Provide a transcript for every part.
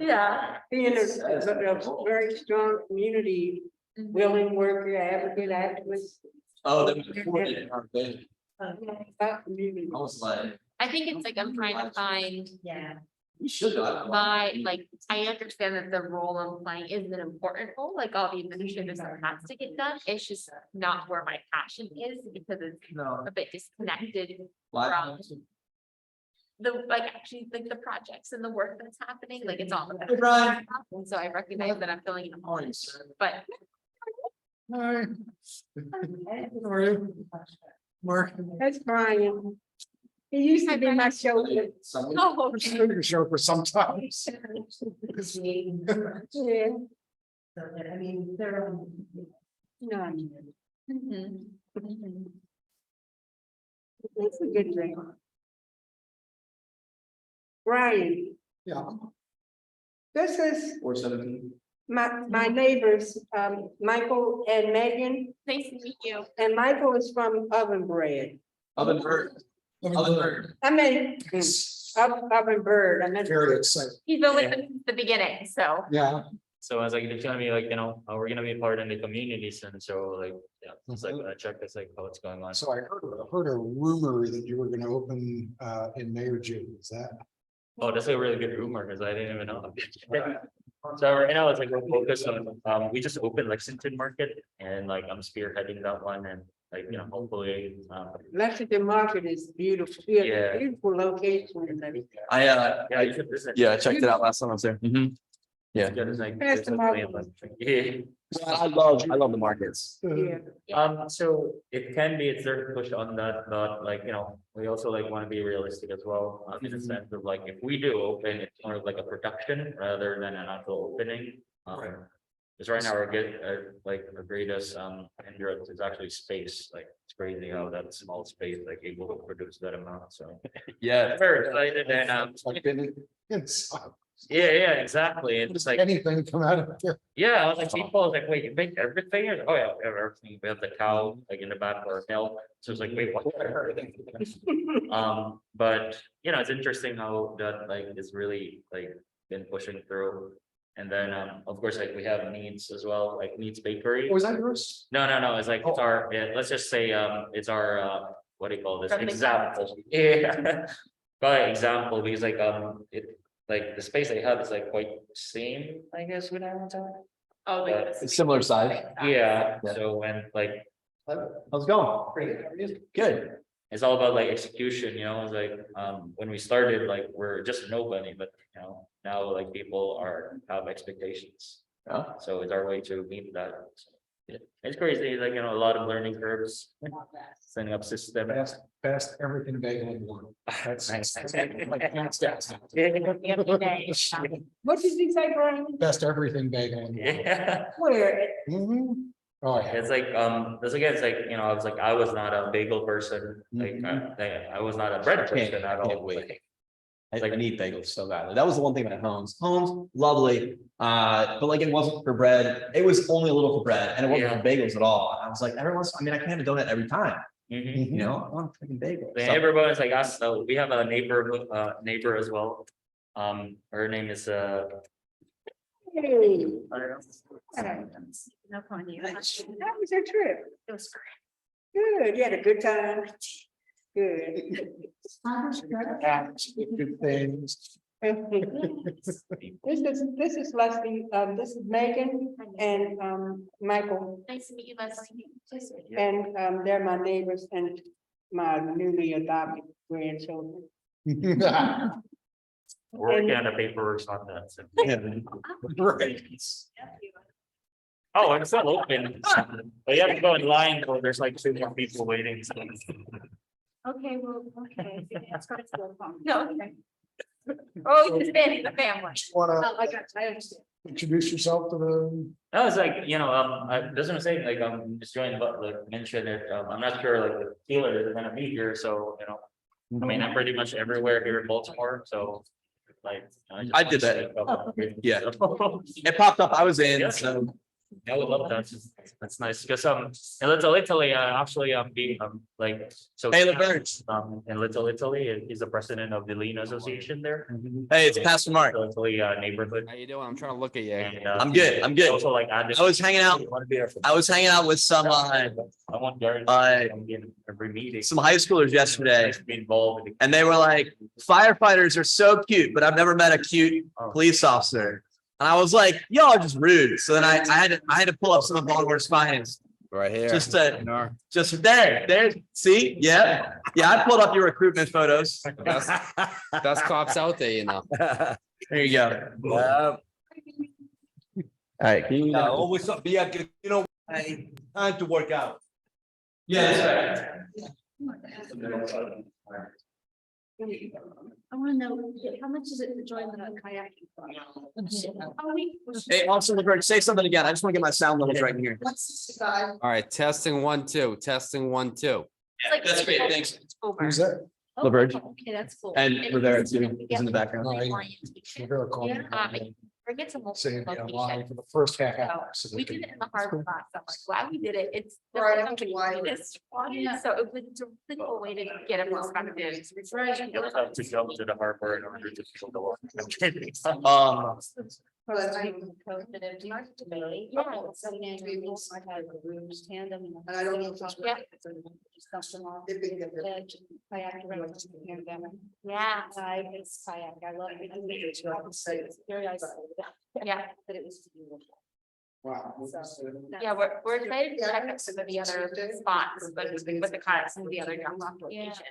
Yeah. Being a very strong community, willing worker, advocate, activist. Oh, that was before they didn't have been. Community. I was like, I think it's like I'm trying to find we should go. my, like, I understand that the role I'm playing is an important role, like all the administrative stuff has to get done. It's just not where my passion is because it's No. a bit disconnected Why? from the, like, actually, like the projects and the work that's happening, like it's all. about- Hey, Brian. And so I recognize that I'm filling in a hole, but Hi. How are you? Mark. That's Brian. He used to be my shoulder. Someone. oh, I'm just going to show for sometimes. Yeah. I mean, they're. No, mhm, mhm. it's a good thing. Brian, Yeah. this is 417. my neighbors, Michael and Megan, Nice to meet you. and Michael is from Oven Bread. Other bird. Other bird. I mean, Oven Bird, I meant. Very excited. He's only been since the beginning, so. Yeah. So I was like, it's gonna be like, we're gonna be part in the community soon, so like, yeah, it's like, I check this, like, how it's going on. So I heard a rumor that you were going to open in May or June. Is that? Oh, that's a really good rumor, because I didn't even know. So right now it's like, we're focused on, we just opened Lexington Market, and like, I'm spearheading that one, and like, hopefully, Lexington Market is beautiful, Yeah. beautiful location. yeah, you should visit. Yeah, I checked it out last time I was there. Yeah. It's good, it's like- Pass it's them like- out. Yeah. I love the markets. Yeah, So it can be, it's there to push on that, but like, we also like want to be realistic as well, in the sense of like, if we do open, it's more of like a production rather than an actual opening. Because right now we're good, like our greatest hindrance is actually space, like it's crazy how that small space like able to produce that amount, so. Yeah. Very excited and It's like it's yeah, exactly, and just like. anything come out of here. Yeah, I was like, people, I was like, wait, you make everything? Oh, yeah, we have everything. We have the cow, like in the back for milk. So it's like, wait, what? But it's interesting how that like is really like been pushing through. And then, of course, like we have Needs as well, like Needs Bakery. Was that yours? No, it's like, it's our, yeah, let's just say, it's our, what do you call this? From the Example. Yeah. By example, because like, like the space they have is like quite same, I guess, with Highlandtown. Oh, wait. this It's is- similar size. Yeah, Yeah. so when like, How's it going? Good. it's all about like execution, it's like, when we started, like, we're just nobody, but now like people have expectations. Yeah. So it's our way to meet that. Yeah. It's crazy, like, a lot of learning curves, setting up system. Best everything bagel in one. That's Nice. like hands down. Every day. what did you say, Brian? Best everything bagel in one. Yeah. Where? Mhm. Oh, yeah. It's like, this again, it's like, I was like, I was not a bagel person, like, I was not a bread person at all. Wait. I need bagels so badly. That was the one thing about Homes. Homes, lovely. But like it wasn't for bread. It was only a little for bread and it wasn't for bagels at all. I was like, I can have a donut every time. Mhm. I want a freaking bagel. The So- neighborhood is like us, so we have a neighbor as well. Her name is Hey, No point you. how was your trip? It was great. Good, you had a good time? Good. Good things. This is Leslie, this is Megan and Michael, Nice to meet you, Leslie. and they're my neighbors and my newly adopted grandchildren. We're working on the paperwork on that, so. Right. Oh, it's not open, but you have to go in line, or there's like 2 more people waiting, so. Okay, well, okay. No, okay. Oh, you're expanding the family. Wanna Oh, I understand. introduce yourself to the, I was like, that's what I'm saying, like, I'm just joining, but like mentioned it, I'm not sure like the dealers are gonna be here, so, I mean, I'm pretty much everywhere here in Baltimore, so. Like. I did that. that. Yeah. It popped up. I was in, Yeah. so I would love that. That's nice, because in Little Italy, actually being like, so. Hey, Laverne. In Little Italy, he's the president of the Lean Association there. Hey, it's Pastor Mark. Little Italy neighborhood. How you doing? I'm trying to look at you. And, I'm good. I'm good. Also like added. I was hanging out. I was hanging out with some I want Gary. In every meeting. some high schoolers yesterday, Nice to be involved with the- and they were like, firefighters are so cute, but I've never met a cute police officer. And I was like, y'all are just rude. So then I had to pull up some of Baltimore's finest. Right here. Just there, see? Yeah. I pulled up your recruitment photos. Best cops out there, you know. There you go. All right. Can you, Always be a good, time to work out. yeah, I wanna know, how much is it to join the kayaking? Hey, Officer Laverne, say something again. I just want to get my sound levels right in here. All right, testing 1, 2, testing 1, 2. That's great. Thanks. Who's that? Laverne. Okay, that's cool. And Rivera too, is in the background. Rivera called me. Bring it to multiple Saying be online locations. for the first half hour. so We they did could- it in the harbor class. I'm like, glad we did it. It's. Right, the that's why. cleanest one. So it was a really cool way to get a perspective. You'll have to jump to the harbor in order to feel the water. And I don't know if it's- Yeah. If they get there. Yeah, It's kayak, I love it. Very isolated. yeah, But it was beautiful. Wow. yeah, we're excited to check out some of the other spots, but with the kayaks and the other drop off locations.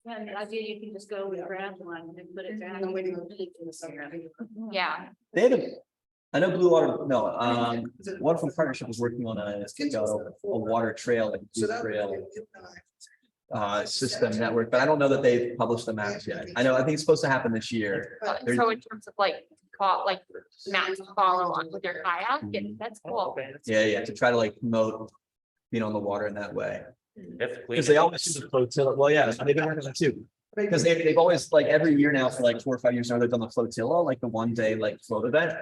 Yeah, and the idea you can just go and grab one and put it down. And waiting. Yeah, They had I know Blue Water, no, Waterfront Partnership was working on a water trail, like blue trail system network, but I don't know that they've published the maps yet. I think it's supposed to happen this year. so in terms of like maps to follow on with your kayak, that's cool. Yeah, to try to like promote being on the water in that way. That's clean. Because they always do the flotilla. Well, yeah, they've been working on that too. Because they've always, like, every year now for like 4 or 5 years now, they've done the flotilla, like the 1-day like float event.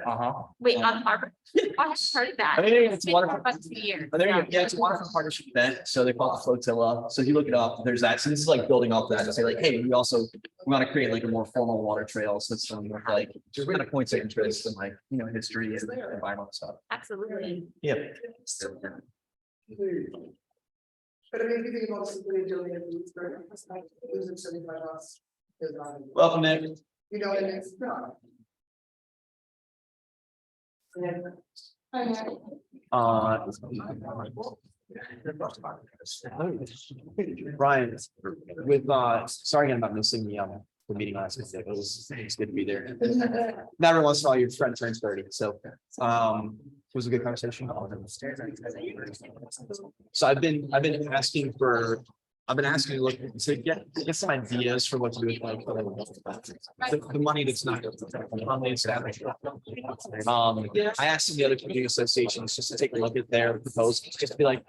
Wait, on harbor? I haven't heard of that. I mean, it's been water- for about 2 years. But there you Yeah. go. Yeah, it's a waterfront partnership event, so they call it the flotilla. So if you look it up, there's that. So this is like building off that to say like, hey, we want to create like a more formal water trail system with like just kind of points of interest and like, history and environmental stuff. Absolutely. Yeah. But I mean, if you think about something you're doing, it's very, like, losing 75 bucks. is not- Welcome, Nick. and it's not. Brian, sorry again about missing the meeting last week. It's good to be there. Not every once in a while your friend turns 30, so it was a good conversation. So I've been asking to look to get some ideas for what to do with like the money that's not commonly established. I asked some of the other community associations just to take a look at their proposals, just to be like,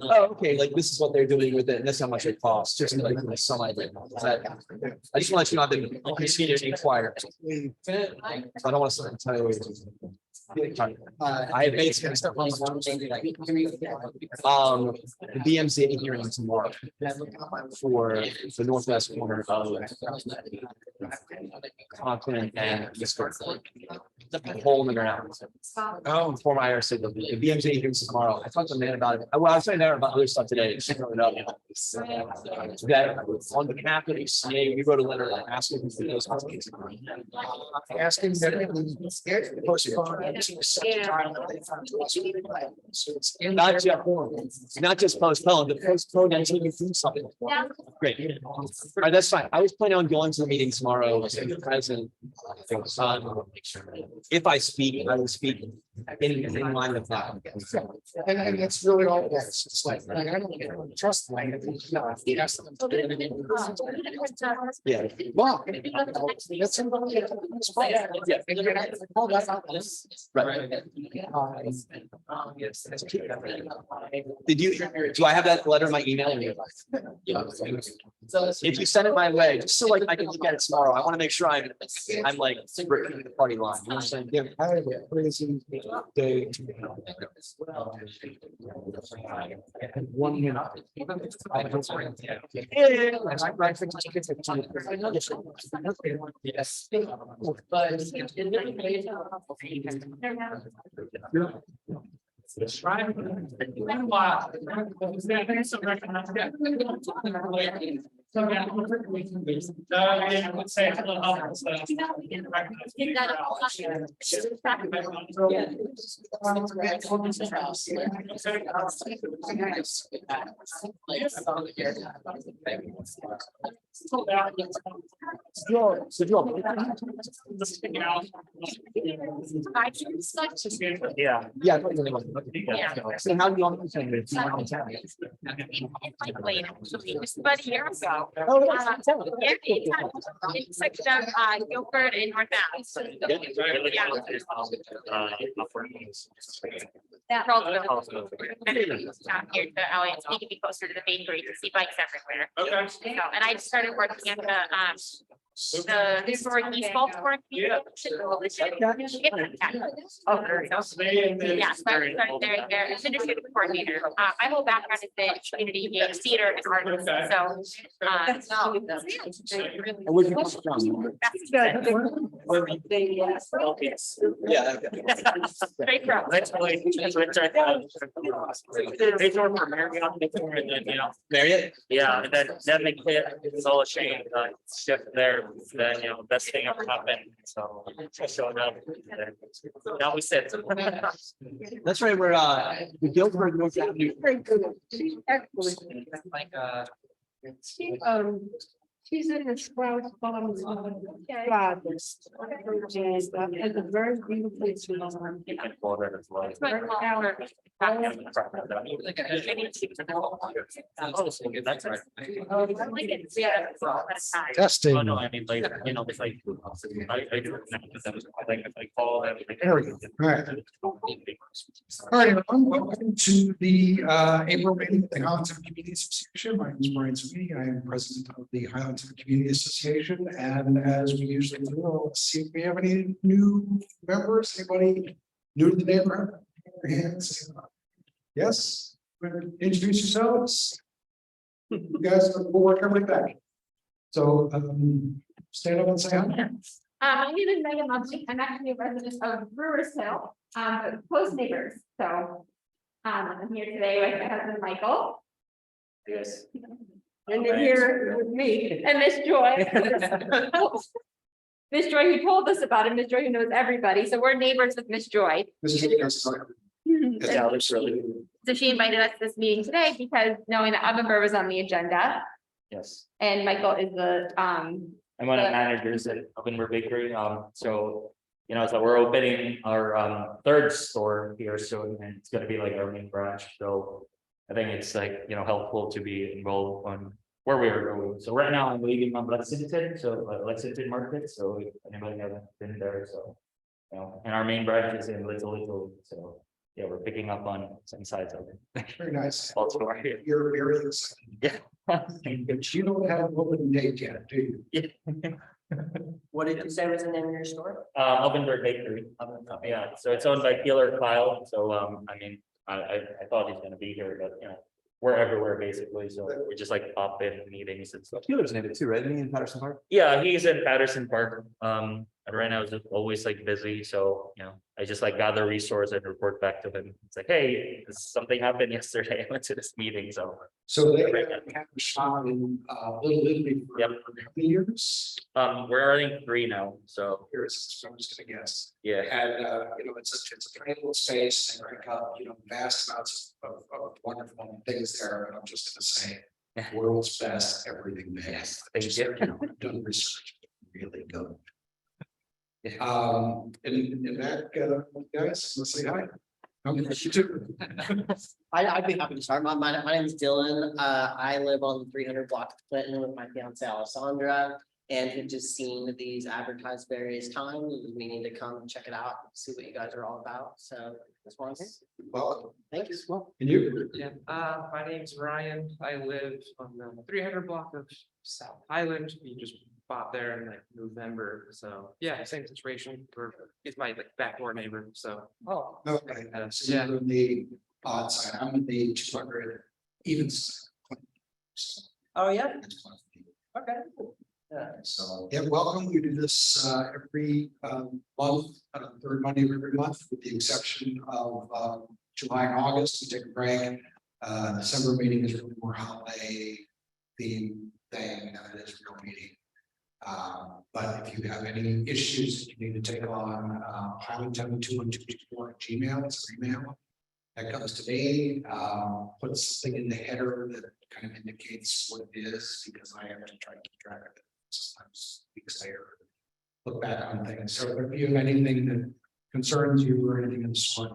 oh, okay, like this is what they're doing with it, and this is how much it costs, just to like some idea. I just want to let you know I've been continuing to inquire. So I don't want to tell you. I have made some stuff. The BMC hearing tomorrow for the northwest corner of Conklin and the hole in the ground. Oh, for my signal, the BMC hearings tomorrow. I talked to the man about it. Well, I was saying there about other stuff today. That on behalf of HCA, we wrote a letter asking for those. Asking Not just postponed, but postponed until you do something. Yeah. Great. All right, that's fine. I was planning on going to the meeting tomorrow as the president. If I speak, I will speak in line with that. And that's really all it is. It's like, I don't trust them. Yes. Yeah. Well. That's. Right. Did you, do I have that letter in my email? If you send it my way, just so like I can look at it tomorrow, I want to make sure I'm like breaking the party line. You know what I'm saying? Yeah. Day. 1 minute. Yes. Yeah. Yeah. So how do you want to say it? Like late, actually, just about a year ago. Oh, Yeah, in section of Guilford and North Ave. Yeah. That Charlottesville. Down here to LA, it's making me closer to the bakery to see bikes everywhere. Okay. So, and I just started working at the historic East Baltimore. Yeah. Oh, there you go. Yeah, so I started there, administrative coordinator. My whole background is in community engaged theater and artists, so. And where'd you come from? Yeah. Straight from. That's like, they sort of Marriott before and then, you know, Marriott? yeah, and then they hit, it's all a shame, shift there, then, you know, best thing ever happened, so. I showed up, and then now we sit. That's right, we're, the Guilford North Avenue. She's in the Sprouts Farms. Flowers. And has a very beautiful place. Well, that is like- It's my call for- That's right. Like it's, yeah, it's all at a time. Testing. Oh, no, I mean, like, you know, it's like, I do, I call them. There we go. All right. All right, everyone, welcome to the April meeting of the Highlandtown Community Association. My name is Brian Sweeney. I am president of the Highlandtown Community Association. And as we usually do, let's see if we have any new members, anybody new to the neighborhood? Your hands. Yes, introduce yourselves. You guys will work everything back. So stand up and say hi. My name is Megan Lumsey. I'm actually a resident of Brewers Hill, but close neighbors, so. I'm here today with my husband, Michael. Yes. And then here with me and Miss Joy. Miss Joy, who told us about it, Miss Joy, who knows everybody, so we're neighbors with Miss Joy. This is Yeah, that's really, So she invited us to this meeting today because knowing that Ovenbur was on the agenda yes. and Michael is the, I'm one of the managers at Ovenbur Bakery, so, you know, so we're opening our third store here soon, and it's gonna be like our main branch, so. I think it's like, you know, helpful to be involved on where we are going. So right now I'm leaving on Lexington, so Lexington Market, so if anybody hasn't been there, so. You know, and our main branch is in Little, so, yeah, we're picking up on some sides of it. very nice. Baltimore. You're very excited. Yeah. But you don't have an open date yet, do you? What did you say was the name of your store? Ovenbur Bakery, yeah, so it's owned by Keeler Kyle, so, I mean, I thought he's gonna be here, but, you know, we're everywhere basically, so we just like pop in meetings and stuff. Keeler's in it too, right? Isn't he in Patterson Park? Yeah, he's in Patterson Park, and right now it's just always like busy, so, you know, I just like gather resource and report back to him. It's like, hey, something happened yesterday, I went to this meeting, so. So they have a shop in Little Italy for Yep. how many years? We're running 3 now, so, Years, so I'm just gonna guess. yeah. And you know, it's a tiny little space and pick up, you know, vast amounts of wonderful things there. And I'm just gonna say, world's best everything they have. Thank Just, you. you know, done research, really good. In that, guys, let's say hi. You too. I'd be happy to start. My name is Dylan. I live on the 300 block of Clinton with my fiance Alessandra. And have just seen these advertised various times. We need to come and check it out, see what you guys are all about. So this one's, Well, thank you. and you? Yeah, my name's Ryan. I live on the 300 block of South Highland. You just bought there in like November, so yeah, same situation. He's my like backdoor neighbor, so. Oh, okay. So Yeah. you're in the odd side, I'm in the 200 even side. So Oh, yeah, it's one of the- okay. Yeah. So, yeah, welcome. We do this every month, third Monday of every month, with the exception of July and August. We take a break. December meeting is really more holiday theme thing than it is a real meeting. But if you have any issues that you need to take on, Highlandtown2122 it's an email that comes to me, put something in the header that kind of indicates what it is, because I have to try to keep track of it. Sometimes weeks later, look back on things. So if you have anything that concerns you or anything of the sort.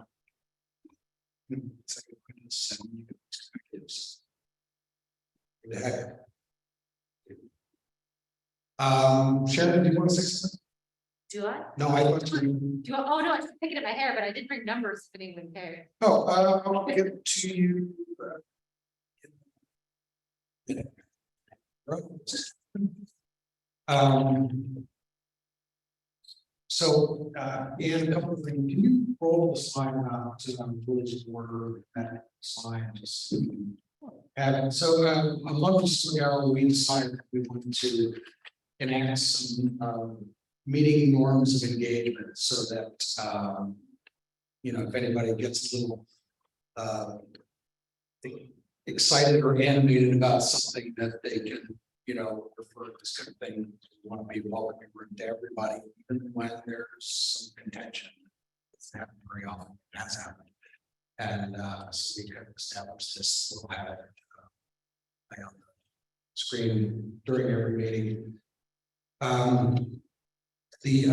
Sharon, do you want to say something? Do I? No, I want to. Oh, no, I was picking up my hair, but I did bring numbers fitting with hair. Oh, I'll give it to you. So, and a couple of things, can you roll the slide out to village order that slide just. And so, a month or so ago, we decided we wanted to enact some, meeting norms of engagement so that, you know, if anybody gets a little, excited or animated about something that they can, you know, refer to this kind of thing. We want to be welcoming to everybody, even when there's some contention. It's happened very often, it has happened. And so we kind of established this little habit on the screen during every meeting. The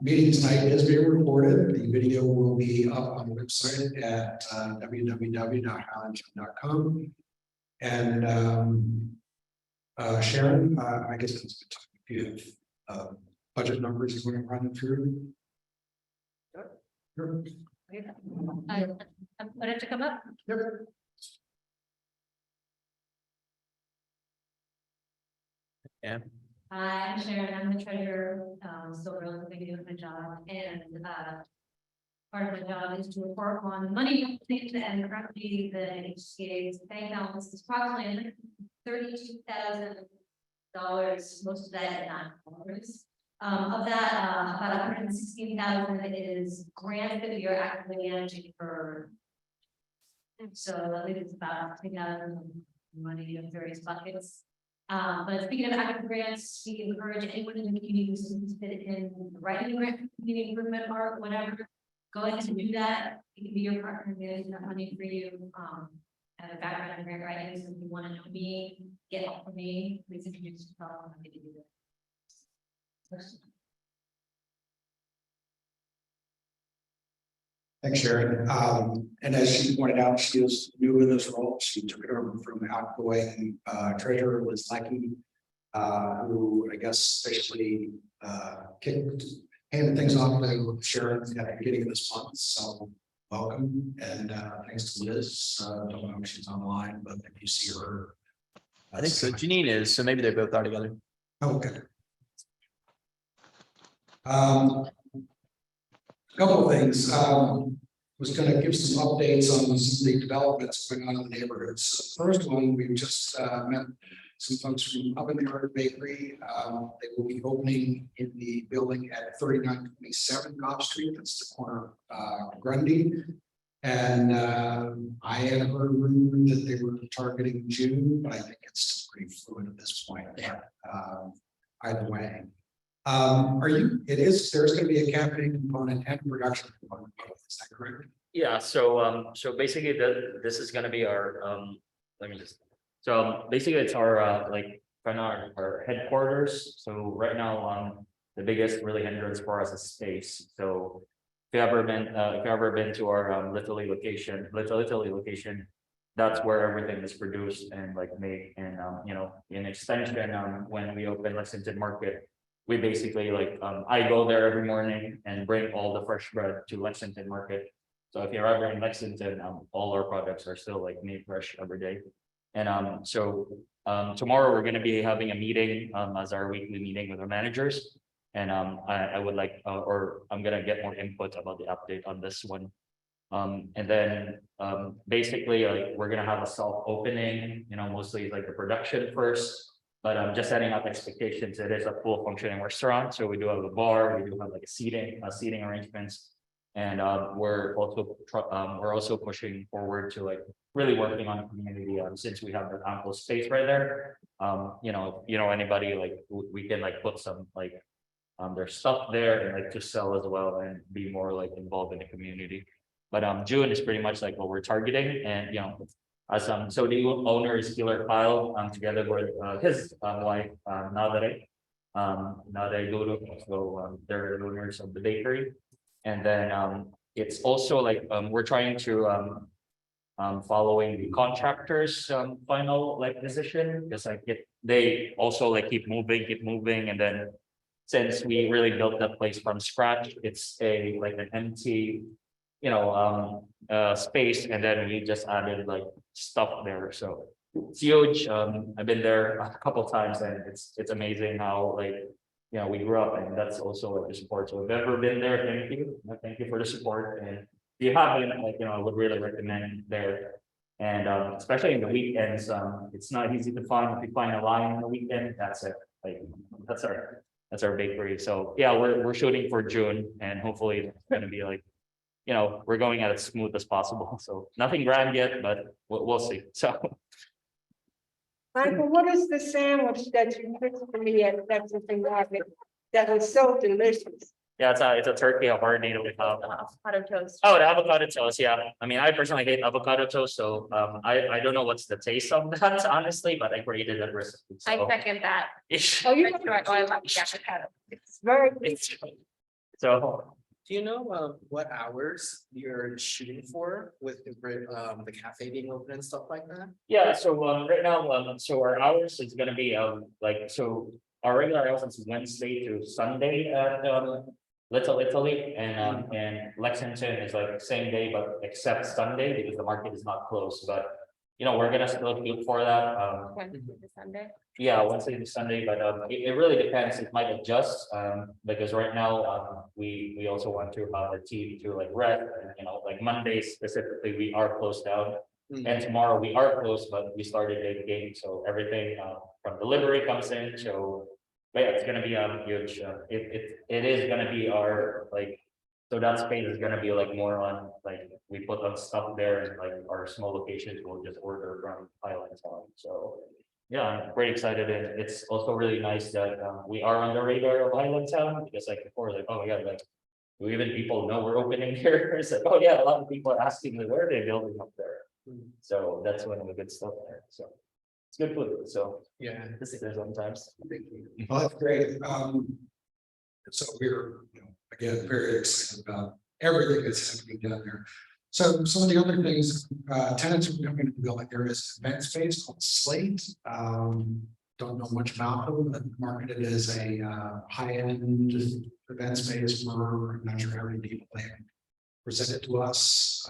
meeting tonight is being recorded. The video will be up on the website at www.highlandtown.com. And Sharon, I guess it's a good time if you have budget numbers you want to run through. Sure. I'm gonna to come up. Yep. Yeah. Hi, I'm Sharon, I'm the treasurer, still relatively new to my job, and, part of my job is to report on money received, and currently the HCA's bank balance is approximately $32,000, most of that in non-dollars. Of that, about $116,000 is grant that we are actively managing for. So I think it's about $3,000 money in various buckets. But speaking of active grants, we encourage anyone in the community who's interested in writing a grant, community improvement or whatever. Go ahead and do that. It can be your partner managing that money for you. I have a background in grant writing, so if you want to know me, get help from me, please introduce yourself. I'm happy to do that. Thanks, Sharon. And as she pointed out, she is new in this role. She took it over from outgoing treasurer Liz Lackey, who I guess basically handed things off to Sharon at the beginning of this month. So welcome, and thanks to Liz. Don't know if she's online, but if you see her, I think so. Janine is, so maybe they both are together. okay. Couple of things, was going to give some updates on some of the developments going on in the neighborhoods. First one, we just met some folks from Up in the Art Bakery. They will be opening in the building at 3927 Goff Street. That's the corner of Grundy. And I had heard a rumor that they were targeting June, but I think it's still pretty fluid at this point. Either way. There's gonna be a campaign component and production component, is that correct? Yeah, so basically this is gonna be our, let me just, so basically it's our, like, kind of our headquarters. So right now, the biggest really hindrance for us is space. So if you ever been to our Little Italy location, that's where everything is produced and like made. And you know, in extension, when we open Lexington Market, we basically like I go there every morning and bring all the fresh bread to Lexington Market. So if you're ever in Lexington, all our products are still like made fresh every day. And so tomorrow we're gonna be having a meeting as our weekly meeting with our managers. And I would like, or I'm gonna get more input about the update on this one. And then basically like we're gonna have a soft opening, you know, mostly like the production first. But I'm just setting up expectations. It is a full functioning restaurant, so we do have a bar, we do have like a seating arrangements. And we're also pushing forward to like really working on community since we have the ample space right there. You know, anybody like we can like put some like their stuff there and like to sell as well and be more like involved in the community. But June is pretty much like what we're targeting, and you know, as so the owner is Keeler Kyle together with his wife Nadare Guru, so they're the owners of the bakery. And then it's also like we're trying to following the contractor's final like decision, because like they also like keep moving, and then since we really built that place from scratch, it's a like an empty, you know, space, and then we just added like stuff there. So it's huge. I've been there a couple times, and it's amazing how like, you know, we grew up, and that's also like the support. So if you've ever been there, thank you for the support. And if you haven't, like, you know, I would really recommend there. And especially in the weekends, it's not easy to find. If you find a line on the weekend, that's it. Like that's our bakery. So yeah, we're shooting for June, and hopefully it's gonna be like, you know, we're going at as smooth as possible. So nothing grand yet, but we'll see. So Michael, what is the sandwich that you picked for me at Lexington Market that was so delicious? yeah, it's a turkey Havarti that we have. Avocado toast. Oh, the avocado toast. Yeah, I mean, I personally hate avocado toast, so I don't know what's the taste of that honestly, but I created that recipe. I So second that. Oh, you I love the avocado. It's very. it's so Do you know what hours you're shooting for with the cafe being open and stuff like that? yeah. So right now, so our hours is gonna be like so our regular hours is Wednesday to Sunday at Little Italy, and Lexington is like same day but except Sunday because the market is not closed. But you know, we're gonna still shoot for that. Wednesday to Sunday. Yeah, Wednesday to Sunday, but it really depends. It might adjust because right now we also want to have a team to like rest. And, you know, like Mondays specifically, we are closed down, and tomorrow we are closed, but we started baking, so everything from delivery comes in. So, but yeah, it's gonna be huge. It is gonna be our like. So that space is gonna be like more on like we put on stuff there, and like our small locations will just order from Highlandtown. So yeah, I'm pretty excited, and it's also really nice that we are on the radar of Highlandtown, because like before, like, oh my god, like do even people know we're opening here? It's like, oh yeah, a lot of people are asking me where they're building up there. So that's one of the good stuff there. So it's good food. So Yeah. this is there sometimes. Well, that's great. So we're, you know, again, very excited about everything that's happening down there. So some of the other things, tenants are coming to the building. There is an event space called Slate. Don't know much about them, but marketed as a high-end event space for, I'm not sure how many people they presented to us.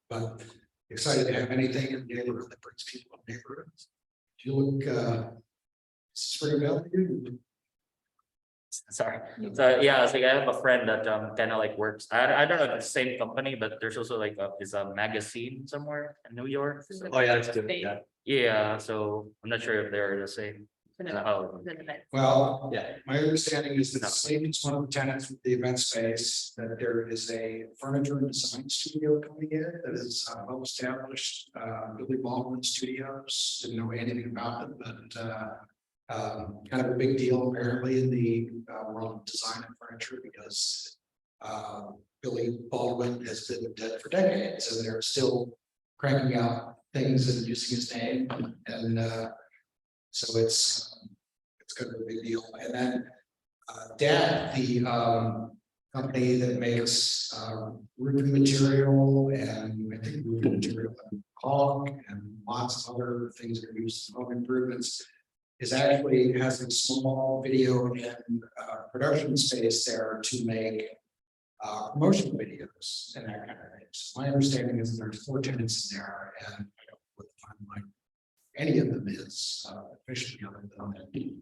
But excited to have anything in the neighborhood that brings people in neighborhoods. Do you look Spring Valley? Sorry. So yeah, it's like I have a friend that kind of like works. I don't know if it's the same company, but there's also like is a magazine somewhere in New York. So, Oh, yeah, that's good. Yeah. yeah, so I'm not sure if they're the same. Well, Yeah. my understanding is that Slate is one of the tenants with the event space, that there is a furniture and design studio coming in that is well established. Billy Baldwin Studios, didn't know anything about it, but kind of a big deal apparently in the world of design and furniture, because Billy Baldwin has been dead for decades, and they're still cranking out things and using his name, and so it's kind of a big deal. And then DAD, the company that makes roofing material, and I think roofing material and caulk and lots of other things that are used in home improvements, is actually has a small video and production space there to make promotional videos and that kind of thing. So my understanding is there's 4 tenants in there, and I don't know what the timeline any of them is officially other than,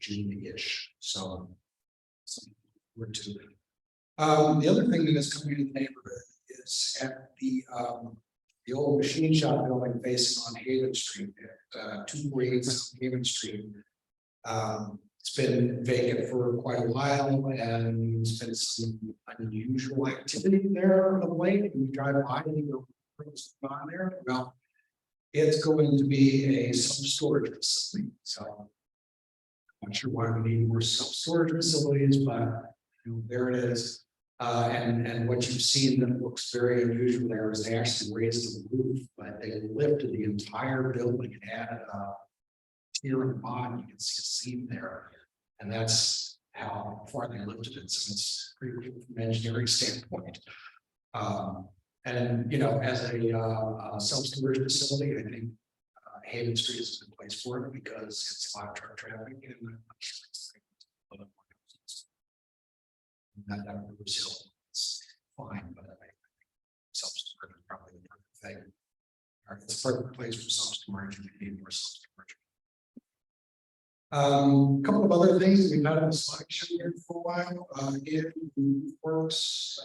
June-ish, so. We're to. The other thing that is coming in the neighborhood is at the old machine shop building facing on Haven Street at 248 Haven Street. It's been vacant for quite a while, and there's been some unusual activity there of late. We drive by and you go on there. Well, it's going to be a self-storage facility, so I'm not sure why we need more self-storage facilities, but there it is. And what you've seen that looks very unusual there is they actually raised the roof, but they lifted the entire building and added a tier and bottom. You can see a seam there, and that's how far they lifted it. So it's pretty cool from an engineering standpoint. And as a self-storage facility, I think Haven Street is a good place for it because it's a lot of truck traffic and it's fine, but I think self-storage is probably the perfect thing. Or it's a perfect place for self-storage if you need more self-storage. A couple of other things we've had in the slideshow here for a while. Again, works.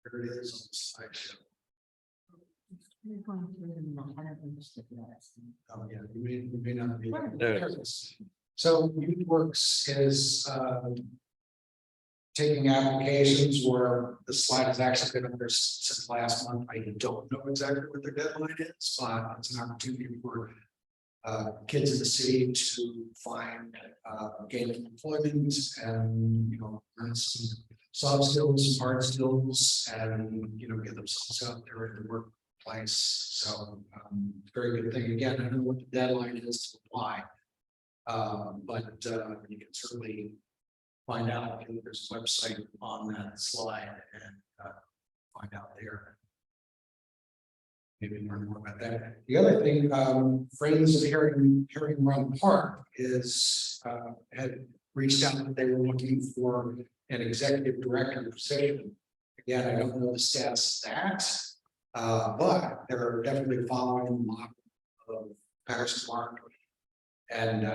There it is on the slideshow. Oh, yeah, you may not be. So YouthWorks is taking applications where the slide has actually been up there since last month. I don't know exactly what their deadline is, but it's an opportunity for kids in the city to find gainful employment and learn some soft skills, hard skills, and get themselves out there in the workplace. So very good thing. Again, I don't know what the deadline is to apply, but you can certainly find out. There's a website on that slide and find out there. Maybe learn more about that. The other thing, Friends of Herring Run Park had reached out that they were looking for an executive director position. Again, I don't know the status of that, but they're definitely following the model of Patterson Park and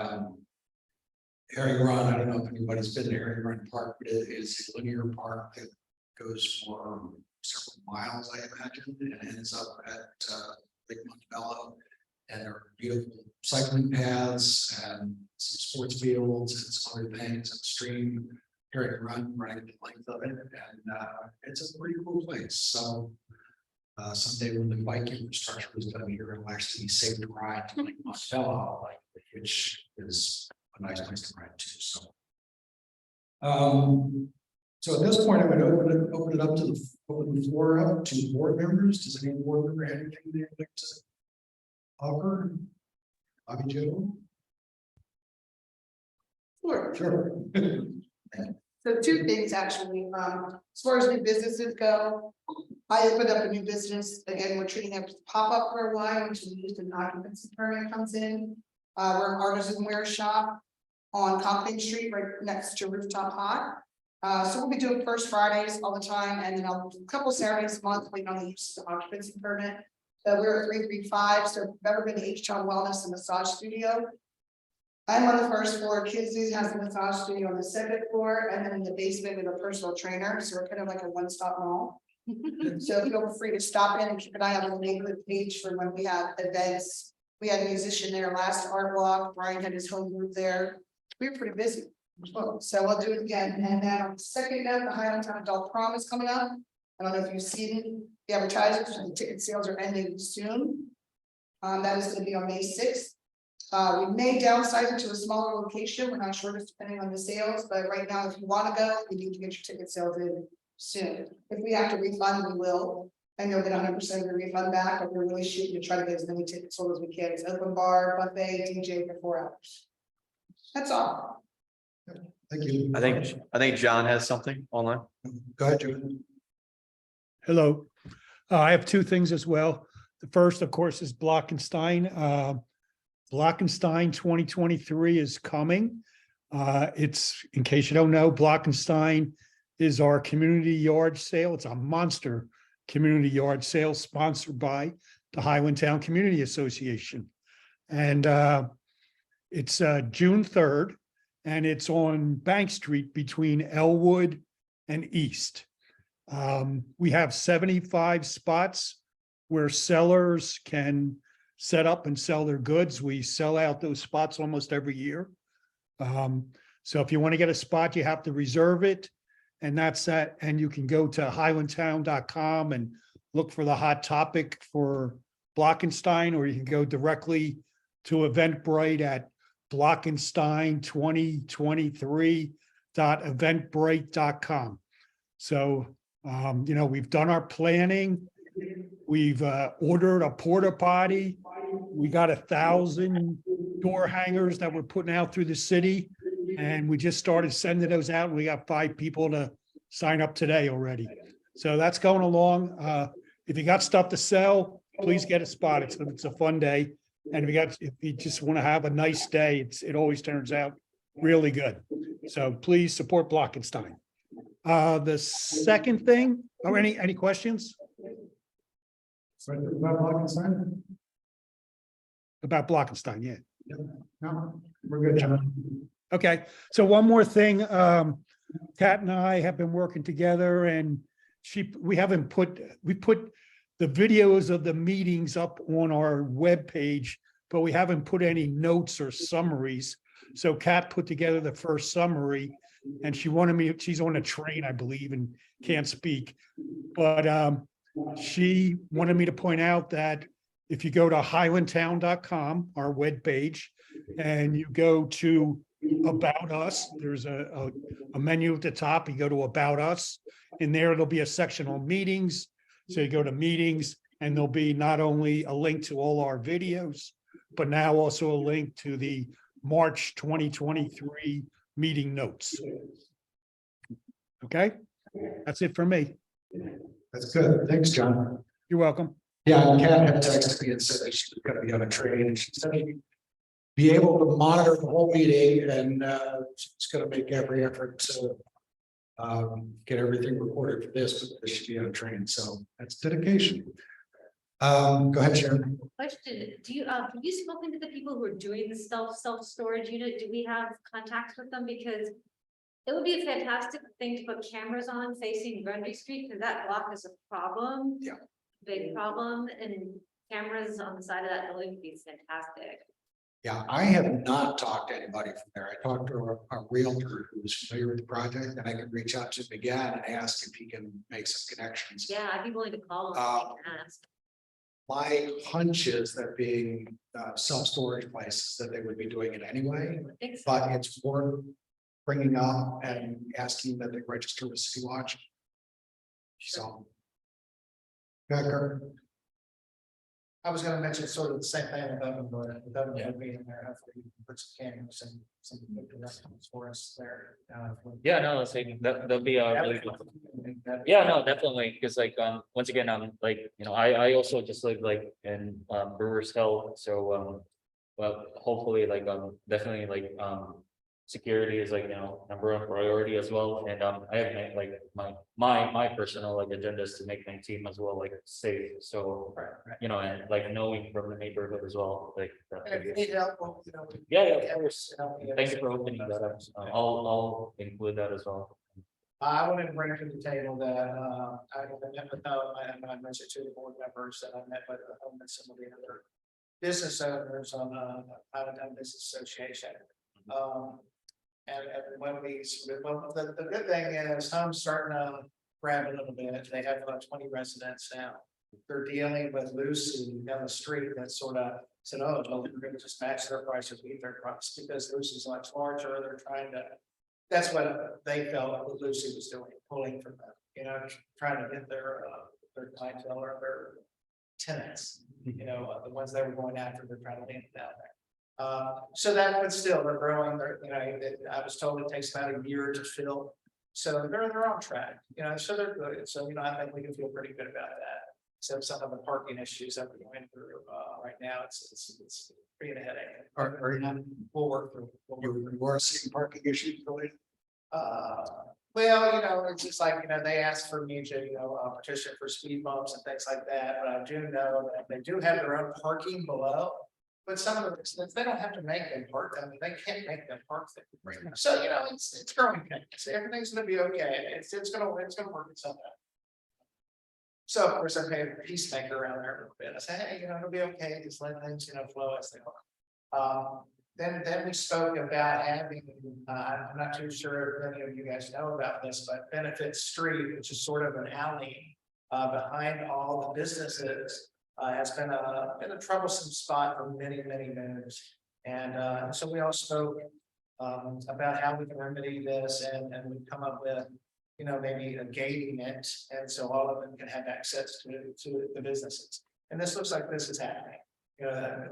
Herring Run. I don't know if anybody's been to Herring Run Park, but it is a linear park that goes for several miles, I imagine, and ends up at Lake Montebello. And there are beautiful cycling paths and some sports fields and some other things, and stream Herring Run running the length of it. And it's a pretty cool place. So someday when the bike infrastructure is done here, it'll actually be safe to ride to Lake Montebello, which is a nice place to ride too. So at this point, I'm going to open it up to the floor up to board members. Does any board member have anything they'd like to offer? Bobby Joe? Sure. So two things actually, as far as new businesses go, I opened up a new business. Again, we're treating it as a pop-up for a while until we use an occupancy permit comes in. We're an artisan wear shop on Compton Street, right next to Rooftop Hot. So we'll be doing first Fridays all the time, and then a couple Saturdays a month waiting on the use of the occupancy permit. We're at 335, so if you've ever been to H-Town Wellness and Massage Studio, I'm on the first floor. Kizzy's has a massage studio on the second floor, and then in the basement with a personal trainer. So we're kind of like a one-stop mall. So feel free to stop in and keep an eye on the neighborhood page for when we have events. We had a musician there last art walk. Brian had his home group there. We were pretty busy. So I'll do it again. And then on the second note, the Highlandtown Adult Prom is coming up. I don't know if you've seen the advertisements, and the ticket sales are ending soon. That is going to be on May 6th. We may downsize it to a smaller location. We're not sure, just depending on the sales, but right now, if you want to go, you need to get your ticket sales in soon. If we have to refund, we will. I know that 100% of the refund back, but we're really shooting to try to get as many tickets sold as we can. It's open bar, buffet, DJ for 4 hours. That's all. Thank you. I think John has something online. Go ahead, John. Hello. I have two things as well. The first, of course, is Blockenstein. Blockenstein 2023 is coming. It's, in case you don't know, Blockenstein is our community yard sale. It's a monster community yard sale sponsored by the Highlandtown Community Association. And it's June 3rd, and it's on Bank Street between Elwood and East. We have 75 spots where sellers can set up and sell their goods. We sell out those spots almost every year. So if you want to get a spot, you have to reserve it. And that's that. And you can go to highlandtown.com and look for the hot topic for Blockenstein, or you can go directly to Eventbrite at blockenstein2023.eventbrite.com. So, we've done our planning. We've ordered a porta potty. We got 1,000 door hangers that we're putting out through the city. And we just started sending those out. We got 5 people to sign up today already. So that's going along. If you got stuff to sell, please get a spot. It's a fun day. And if you just want to have a nice day, it always turns out really good. So please support Blockenstein. The second thing, or any questions About Blockenstein? about Blockenstein? Yeah. No, we're good, John. Okay, so one more thing, Kat and I have been working together, and we put the videos of the meetings up on our webpage, but we haven't put any notes or summaries. So Kat put together the first summary, and she's on a train, I believe, and can't speak. But she wanted me to point out that if you go to highlandtown.com, our webpage, and you go to About Us, there's a menu at the top. You go to About Us. In there, there'll be a section on meetings. So you go to meetings, and there'll be not only a link to all our videos, but now also a link to the March 2023 meeting notes. Okay, that's it for me. That's good. Thanks, John. You're welcome. Yeah, Kat had texted me and said that she's gonna be on a train, and she said she'd be able to monitor the whole meeting, and she's gonna make every effort to get everything recorded for this, but she'll be on a train, so that's dedication. Go ahead, Sharon. Question, have you spoken to the people who are doing the self-storage unit? Do we have contacts with them? Because it would be a fantastic thing to put cameras on facing Grundy Street, because that block is a problem. Yeah. Big problem, and cameras on the side of that building would be fantastic. Yeah, I have not talked to anybody from there. I talked to a realtor who's familiar with the project, and I can reach out to him again and ask if he can make some connections. Yeah, I'd be willing to call them and ask. My hunch is that being self-storage places, that they would be doing it anyway, I think so. but it's worth bringing up and asking that they register with City Watch. So. Becker. I was gonna mention sort of the same thing with Evan, but with Evan being in there, hopefully you can put some cameras and some good directions for us there. Yeah, no, it's like that'll be really good. Yeah, no, definitely, because like once again, I also just live like in Brewers Hill, so well, hopefully like definitely like security is like, number one priority as well, and I have like my personal like agenda is to make my team as well like safe, so and like knowing from the neighborhood as well, like If you need help, well, yeah, of course. Thank you for opening that up. I'll include that as well. I wanted to bring to the table that I met with I mentioned to the board members that I met with some of the other business owners on Highlandtown Business Association. And one of these, well, the good thing is Home's starting to grab a little bit. They have about 20 residents now. They're dealing with Lucy down the street that sort of said, oh, well, we're going to just match their prices, beat their price, because Lucy's much larger. They're trying to, that's what they felt what Lucy was doing, pulling from them, trying to get their clientele or their tenants, the ones they were going after, they're trying to land down there. So that, but still, they're growing. I was told it takes about a year to fill, so they're on track. So they're good. So I think we can feel pretty good about that. So some of the parking issues that we're going through right now, it's pretty a headache. We'll work through. You are seeing parking issues related? Well, it's just like, they asked for me to, petition for speed bumps and things like that, but I do know that they do have their own parking below. But some of the, they don't have to make them park, I mean, they can't make them park there. Right. So, it's growing pains, everything's gonna be okay, it's gonna work itself out. So of course, I made a peacemaker around there a little bit, I said, hey, it'll be okay, just let things, flow as they are. Then we spoke about having, I'm not too sure if any of you guys know about this, but Benefit Street, which is sort of an alley behind all the businesses, has been a troublesome spot for many years. And so we all spoke about how we can remedy this, and we come up with, maybe gating it, and so all of them can have access to the businesses. And this looks like this is happening.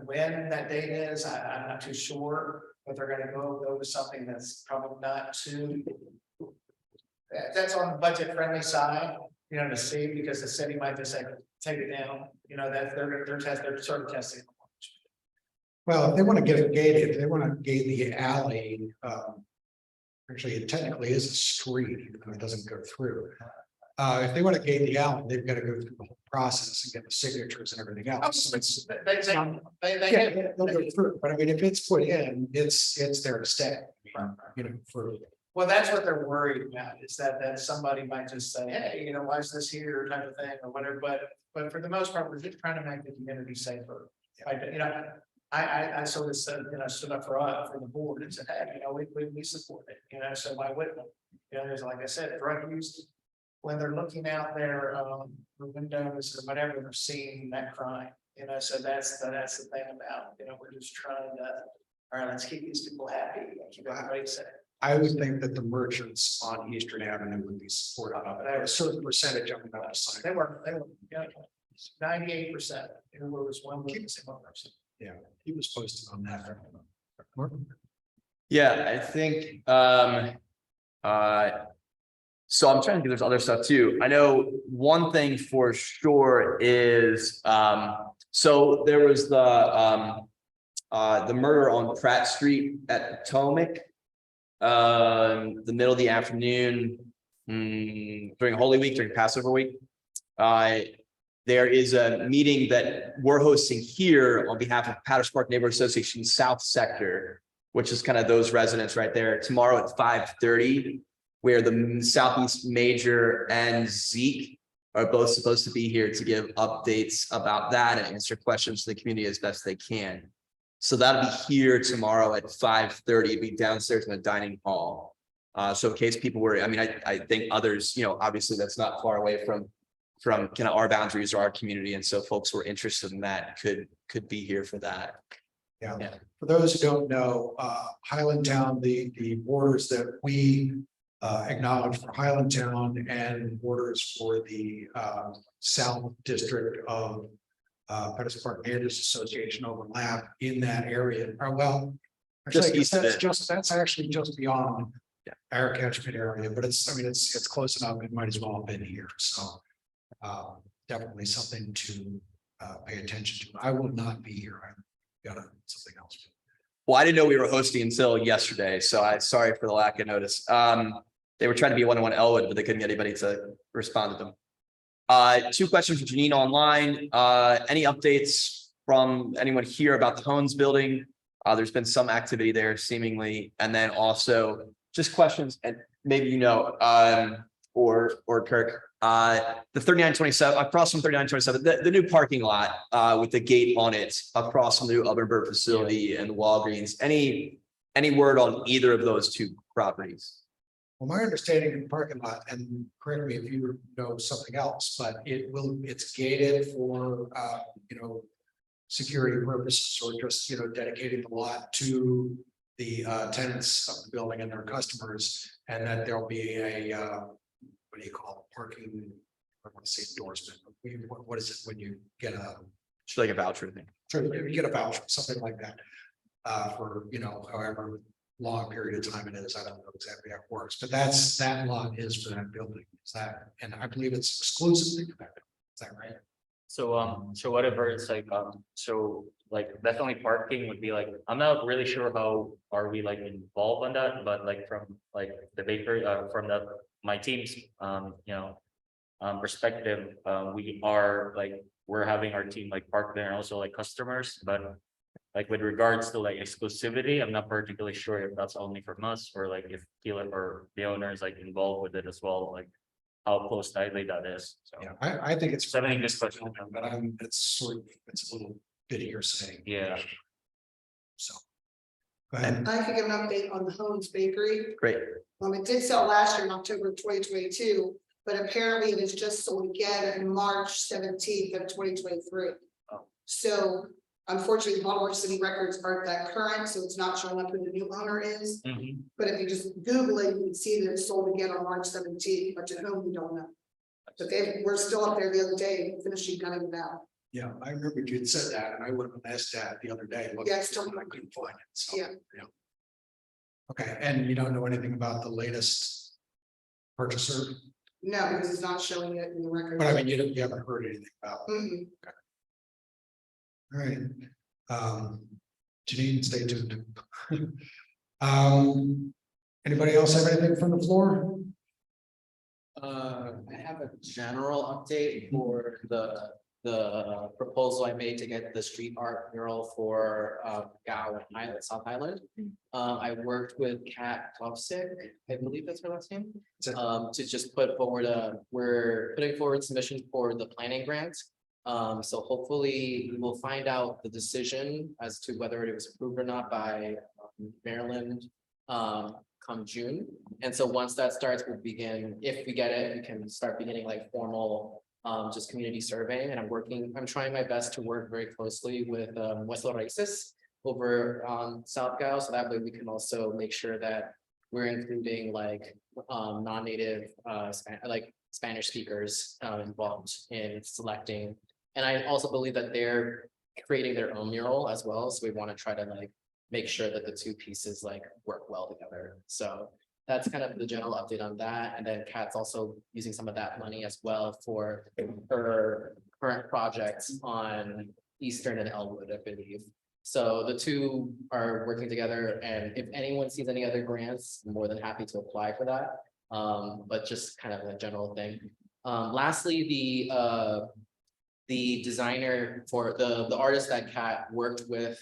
When that date is, I'm not too sure, but they're gonna go with something that's probably not too. That's on the budget friendly side, to see, because the city might just say, take it down, that they're sort of testing. Well, if they want to get it gated, if they want to gate the alley, actually, it technically is a street, even though it doesn't go through. If they want to gate the alley, they've got to go through the whole process and get the signatures and everything else. So it's- Yeah, they'll go through, but I mean, if it's put in, it's there to stay. For. Well, that's what they're worried about, is that somebody might just say, hey, why is this here type of thing or whatever, but for the most part, we're just trying to make the community safer. I sort of said, stood up for the board and said, hey, we support it, so why wouldn't we? There's, like I said, drug use, when they're looking out there, the windows or whatever, they're seeing that crime, so that's the thing about, we're just trying to, all right, let's keep these people happy, keep everybody safe. I would think that the merchants on Eastern Avenue would be supportive of it. A certain percentage of them have a sign. They were, 98%, there was one witness in one person. Yeah, he was posted on that. Yeah, I think, so I'm trying to think, there's other stuff too. I know one thing for sure is, so there was the murder on Pratt Street at Potomac. The middle of the afternoon, during Holy Week, during Passover week. There is a meeting that we're hosting here on behalf of Patterson Park Neighborhood Association South Sector, which is kind of those residents right there, tomorrow at 5:30, where the Southeast Major and Zeke are both supposed to be here to give updates about that and answer questions to the community as best they can. So that'll be here tomorrow at 5:30, it'll be downstairs in the dining hall. So in case people were, I think others, obviously that's not far away from kind of our boundaries or our community. And so folks who are interested in that could be here for that. Yeah. Yeah. For those who don't know, Highlandtown, the borders that we acknowledge for Highlandtown and borders for the South District of Patterson Park Neighborhood Association overlap in that area. Well, Just actually, east of it. that's actually just beyond our catchment area, but it's close enough. It might as well have been here. So definitely something to pay attention to. I will not be here. I've got something else. Well, I didn't know we were hosting until yesterday, so I'm sorry for the lack of notice. They were trying to be one-on-one Elwood, but they couldn't get anybody to respond to them. 2 questions for Janine online. Any updates from anyone here about the Hones building? There's been some activity there seemingly, and then also just questions, and maybe or Kirk, the 3927 across from 3927, the new parking lot with the gate on it across from the new Ubbenberg facility and Walgreens. Any word on either of those 2 properties? Well, my understanding in the parking lot, and correct me if you know something else, but it's gated for, security purposes, or just, dedicating the lot to the tenants of the building and their customers, and that there'll be a, what do you call it, parking, I want to say endorsement. What is it when you get a, It's like a voucher thing. so you get a voucher, something like that, for, however long period of time it is. I don't know exactly how it works, but that lot is for that building. Is that, and I believe it's exclusively for that. Is that right? So whatever, it's like, so like definitely parking would be like, I'm not really sure how are we like involved on that, but like from like the bakery, from my team's, you know. Perspective, we are like, we're having our team like park there and also like customers, but. Like with regards to like exclusivity, I'm not particularly sure if that's only from us or like if Keelan or the owner is like involved with it as well, like. How close tightly that is, so. Yeah, I think it's. So I think this question- But it's sort of, it's a little bit hearsay. Yeah. So. Go ahead. I could give an update on the Holmes Bakery. Great. It did sell last year in October 2022, but apparently it was just sold again on March 17th of 2023. Oh. So unfortunately, Baltimore City records aren't that current, so it's not showing up who the new owner is. Mhm. But if you just Google it, you can see that it's sold again on March 17th, but to whom we don't know. But we're still up there the other day, finishing gunning it out. Yeah, I remember you had said that, and I would have asked that the other day. Yeah, it's still- I couldn't find it, so. Yeah. Okay, and you don't know anything about the latest purchaser, No, because it's not showing it in the record. but I mean, you haven't heard anything about it. Mhm. All right. Janine, stay tuned. Anybody else have anything from the floor? I have a general update for the proposal I made to get the street art mural for Gow and Highland, South Highland. I worked with Kat Klopsick, I believe that's her last name, to just put forward we're putting forward submission for the planning grant. So hopefully we will find out the decision as to whether it was approved or not by Maryland come June. And so once that starts, we'll begin, if we get it, we can start beginning like formal just community surveying. And I'm trying my best to work very closely with West Raíces over on South Gow, so that way we can also make sure that we're including like non-native like Spanish speakers involved in selecting. And I also believe that they're creating their own mural as well, so we want to try to like make sure that the two pieces like work well together. So that's kind of the general update on that. And then Kat's also using some of that money as well for her current projects on Eastern and Elwood, I believe. So the two are working together, and if anyone sees any other grants, I'm more than happy to apply for that. But just kind of a general thing. Lastly, the designer for the artist that Kat worked with,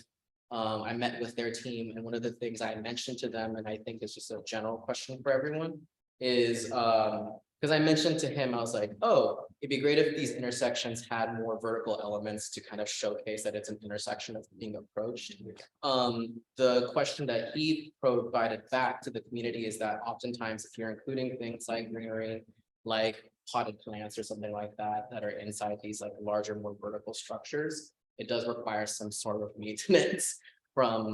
I met with their team, and one of the things I mentioned to them, and I think it's just a general question for everyone, is because I mentioned to him, I was like, oh, it'd be great if these intersections had more vertical elements to kind of showcase that it's an intersection that's being approached. The question that he provided back to the community is that oftentimes if you're including things like greenery, like potted plants or something like that, that are inside these like larger, more vertical structures, it does require some sort of maintenance from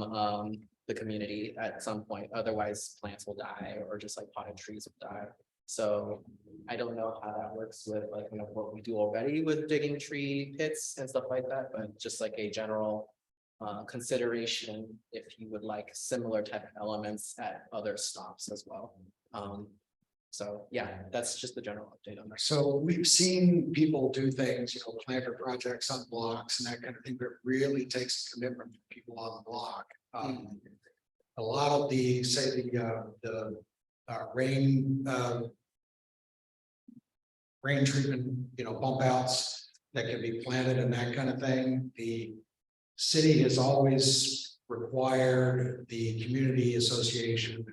the community at some point. Otherwise, plants will die, or just like potted trees will die. So I don't know how that works with like what we do already with digging tree pits and stuff like that, but just like a general consideration if you would like similar type of elements at other stops as well. So yeah, that's just the general update on that. So we've seen people do things, planter projects on blocks and that kind of thing, but it really takes a commitment from people on the block. A lot of the, say the rain treatment, bump outs that can be planted and that kind of thing. The city has always required the community association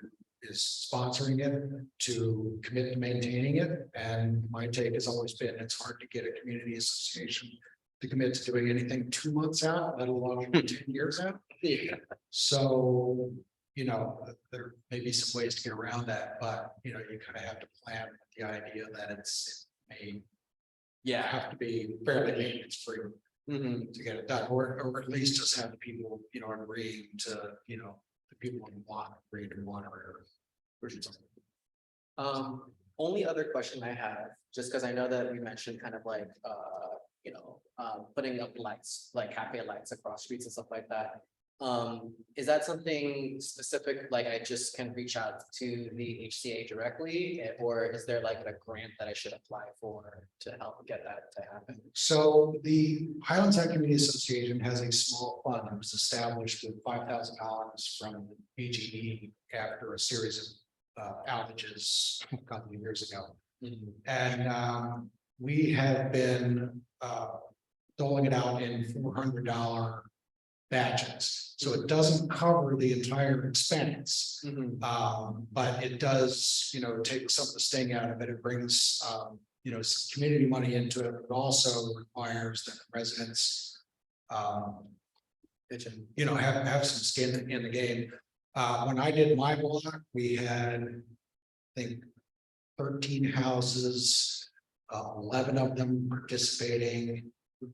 is sponsoring it to commit to maintaining it. And my take has always been, it's hard to get a community association to commit to doing anything 2 months out, let alone 10 years out. So, there may be some ways to get around that, but you kind of have to plan with the idea that it may have to be fairly maintenance free to get it done, or at least just have the people, agreeing to, the people on the block agree to monitor. Only other question I have, just because I know that we mentioned kind of like putting up lights, like cafe lights across streets and stuff like that. Is that something specific, like I just can reach out to the HCA directly, or is there like a grant that I should apply for to help get that to happen? So the Highlandtown Community Association has a small fund that was established with $5,000 from AGE after a series of outages a couple of years ago. And we have been doling it out in $400 batches. So it doesn't cover the entire expense. But it does, take some of the sting out of it. It brings, some community money into it, but also requires that residents, have some skin in the game. When I did my block, we had, I think, 13 houses, 11 of them participating.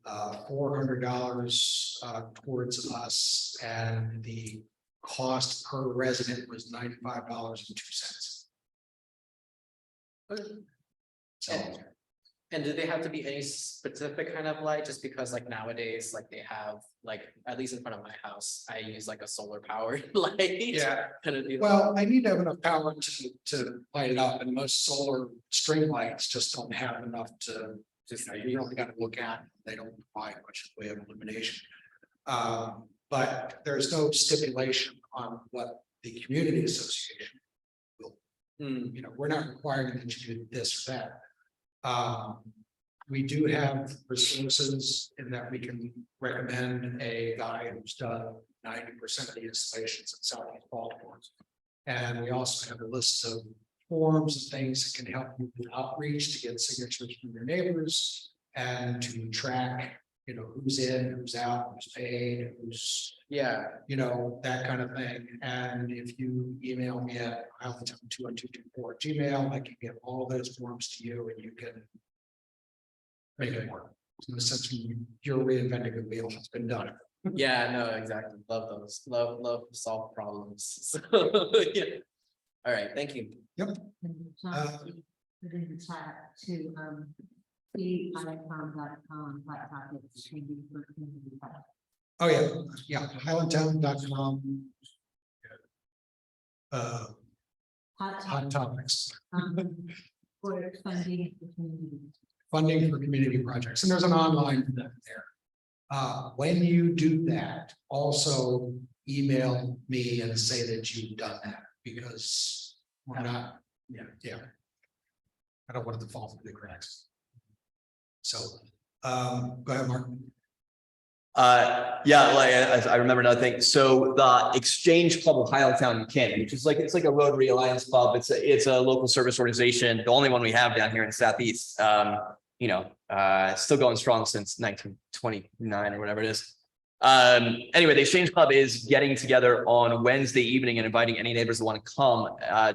$400 towards us, and the cost per resident was $95.02. So, And do they have to be any specific kind of light, just because like nowadays, like they have, like, at least in front of my house, I use like a solar powered light. yeah, Kind of deal. well, they need to have enough power to light it up, and most solar string lights just don't have enough to. You only got to look at, they don't provide much in the way of illumination. But there's no stipulation on what the community association will. We're not requiring that you do this or that. We do have resources in that we can recommend a guy who's done 90% of the installations in Southeast Baltimore. And we also have a list of forms and things that can help you with outreach to get signatures from your neighbors and to track, who's in, who's out, who's paid, who's, that kind of thing. And if you email me at highlandtown21224@gmail, I can get all those forms to you and you can make it work. In the sense you're reinventing the wheel, it's been done. Yeah, no, exactly. Love those. Love to solve problems. Yeah. All right, thank you. Yep. Put in the chat to, see highlandtown.com, Oh, yeah, highlandtown.com. Hot topics, For funding the community. funding for community projects, and there's an online for that there. When you do that, also email me and say that you've done that, because we're not, yeah. I don't want it to fall through the cracks. So, go ahead, Mark. I remember another thing. So the Exchange Club of Highlandtown, Canton, which is it's like a Rotary Alliance Club. It's a local service organization, the only one we have down here in Southeast. Still going strong since 1929 or whatever it is. Anyway, the Exchange Club is getting together on Wednesday evening and inviting any neighbors that want to come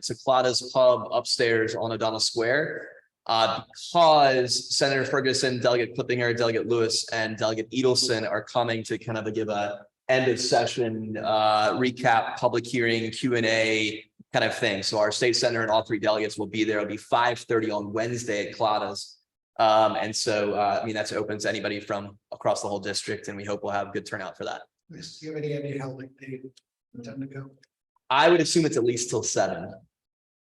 to Clauda's Pub upstairs on O'Donnell Square. Because Senator Ferguson, Delegate Clippinger, Delegate Lewis, and Delegate Edelson are coming to kind of give a end of session recap, public hearing, Q&A kind of thing. So our state senator and all three delegates will be there. It'll be 5:30 on Wednesday at Clauda's. That's open to anybody from across the whole district, and we hope we'll have good turnout for that. Do you have any idea how late they intend to go? I would assume it's at least till 7.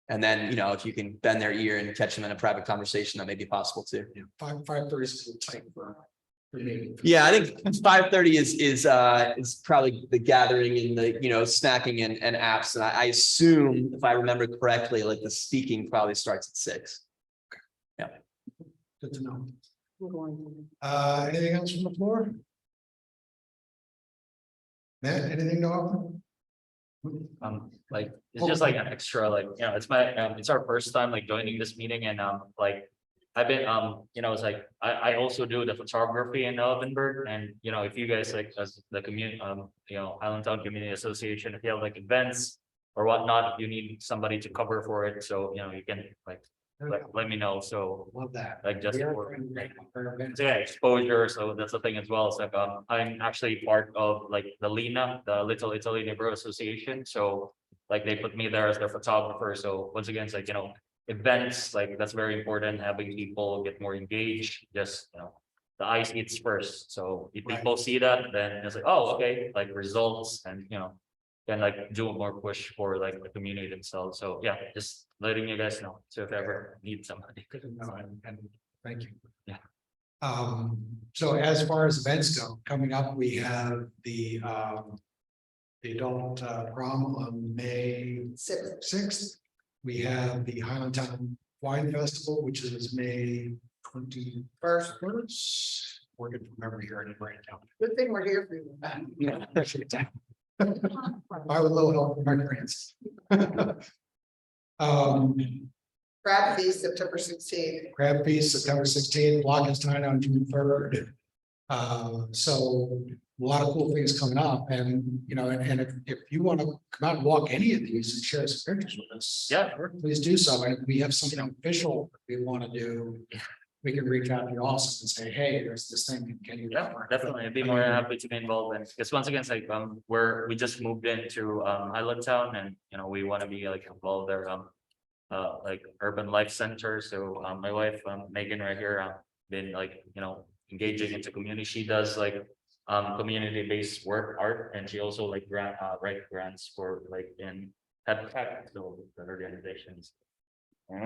And then, if you can bend their ear and catch them in a private conversation, that may be possible too. 5:30 is a little tight for me. Yeah, I think 5:30 is probably the gathering and the, snacking and apps. And I assume, if I remember correctly, like the speaking probably starts at 6. Yeah. Good to know. Anything else from the floor? Matt, anything to offer? It's just like an extra, it's our first time joining this meeting, and I've been it's I also do the photography in Elvenberg, and if you guys as the community, Highlandtown Community Association, if you have events or whatnot, if you need somebody to cover for it, so you can let me know. So Love that. just We are for trying to make our events. exposure. So that's the thing as well. It's I'm actually part of the LINA, the Little Italy Neighborhood Association. So they put me there as their photographer. So once again, it's events, that's very important, having people get more engaged, just the ice eats first, so if people see that, then it's like, oh, okay, like results and, then like do a more push for like the community themselves, so yeah, just letting you guys know, so if ever need somebody. And thank you. Yeah. So as far as events go, coming up, we have the adult prom on May sixth. We have the Highlandtown Wine Festival, which is May 21st. We're good to remember here in right now. Good thing we're here for you. I would little help from my grants. Crab Feast, September 16th. Crab Feast, September 16th, Blockenstein on June 3rd. So a lot of cool things coming up, and and if you want to come out and walk any of these and share some pictures with us. Yeah. Please do so, and if we have something official that we want to do, we can reach out to you also and say, hey, there's this thing, can you? Yeah, definitely. I'd be more happy to be involved in, because once again, it's like, we just moved into, Highlandtown, and, we want to be like involved there, like urban life center. So, my wife, Megan right here, been like, engaging into community. She does like, community-based work, art, and she also like write grants for like in habitat, so the organizations. So,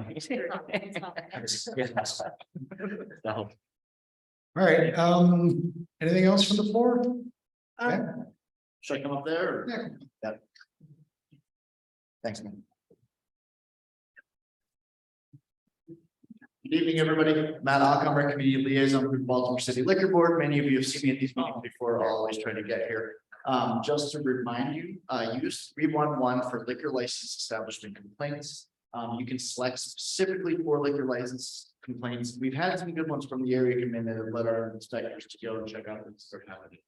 All right, anything else from the floor? Should I come up there? Or? Yeah. Thanks, man. Good evening, everybody. Matt Alcomber, Community Liaison with Baltimore City Liquor Board. Many of you have seen me at these meetings before. I'll always try to get here. Just to remind you, use 311 for liquor license establishment complaints. You can select specifically for liquor license complaints. We've had some good ones from the area come in that have led our inspectors to go and check out what's happening.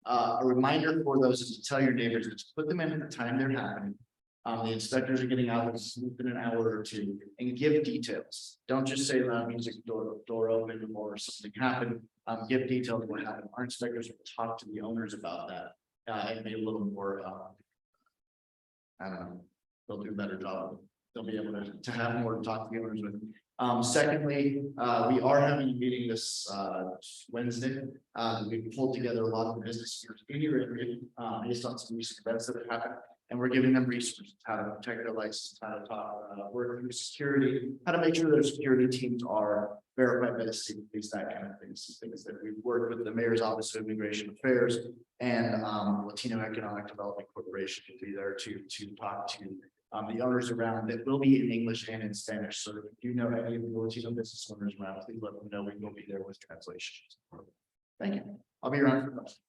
A reminder for those is to tell your neighbors to put them in at the time they're happening. The inspectors are getting out within an hour or two and give details. Don't just say loud music, door open or something happened. Give details of what happened. Our inspectors will talk to the owners about that and be a little more, I don't know, they'll do a better job. They'll be able to have more to talk to the owners with. Secondly, we are having a meeting this Wednesday. We pulled together a lot of the business in your area based on some recent events that have happened. And we're giving them resources, how to protect their license, how to talk, work through security, how to make sure their security teams are verified by the state police, that kind of things. Things that we've worked with the Mayor's Office of Immigration Affairs and Latino Economic Development Corporation to be there to talk to the owners around. That will be in English and in Spanish. So if you know any of the Latino business owners around, please let them know we will be there with translations. Thank you. I'll be around for questions.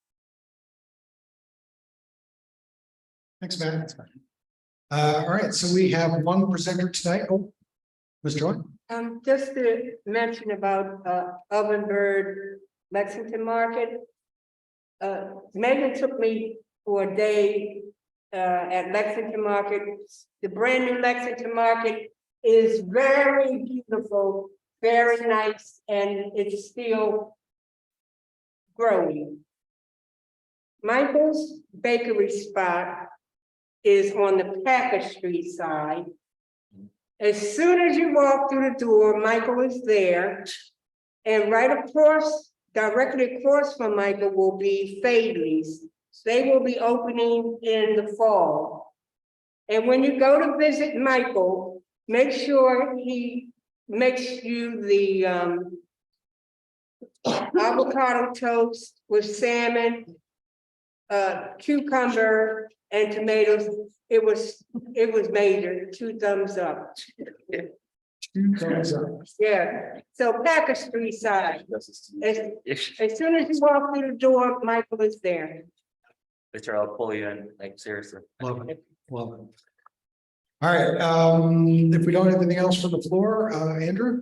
Thanks, Matt. All right, so we have one presenter tonight. Oh, Ms. Joy. Just to mention about Ovenbird Lexington Market. Megan took me for a day at Lexington Market. The brand new Lexington Market is very beautiful, very nice, and it's still growing. Michael's Bakery Spot is on the Packer Street side. As soon as you walk through the door, Michael is there. And right across, directly across from Michael will be Fadley's. They will be opening in the fall. And when you go to visit Michael, make sure he makes you the avocado toast with salmon, cucumber and tomatoes. It was major, 2 thumbs up. 2 thumbs up. Yeah, so Packer Street side. As soon as you walk through the door, Michael is there. Victor, I'll pull you in, like seriously. Love it. Love it. All right, if we don't have anything else from the floor, Andrew?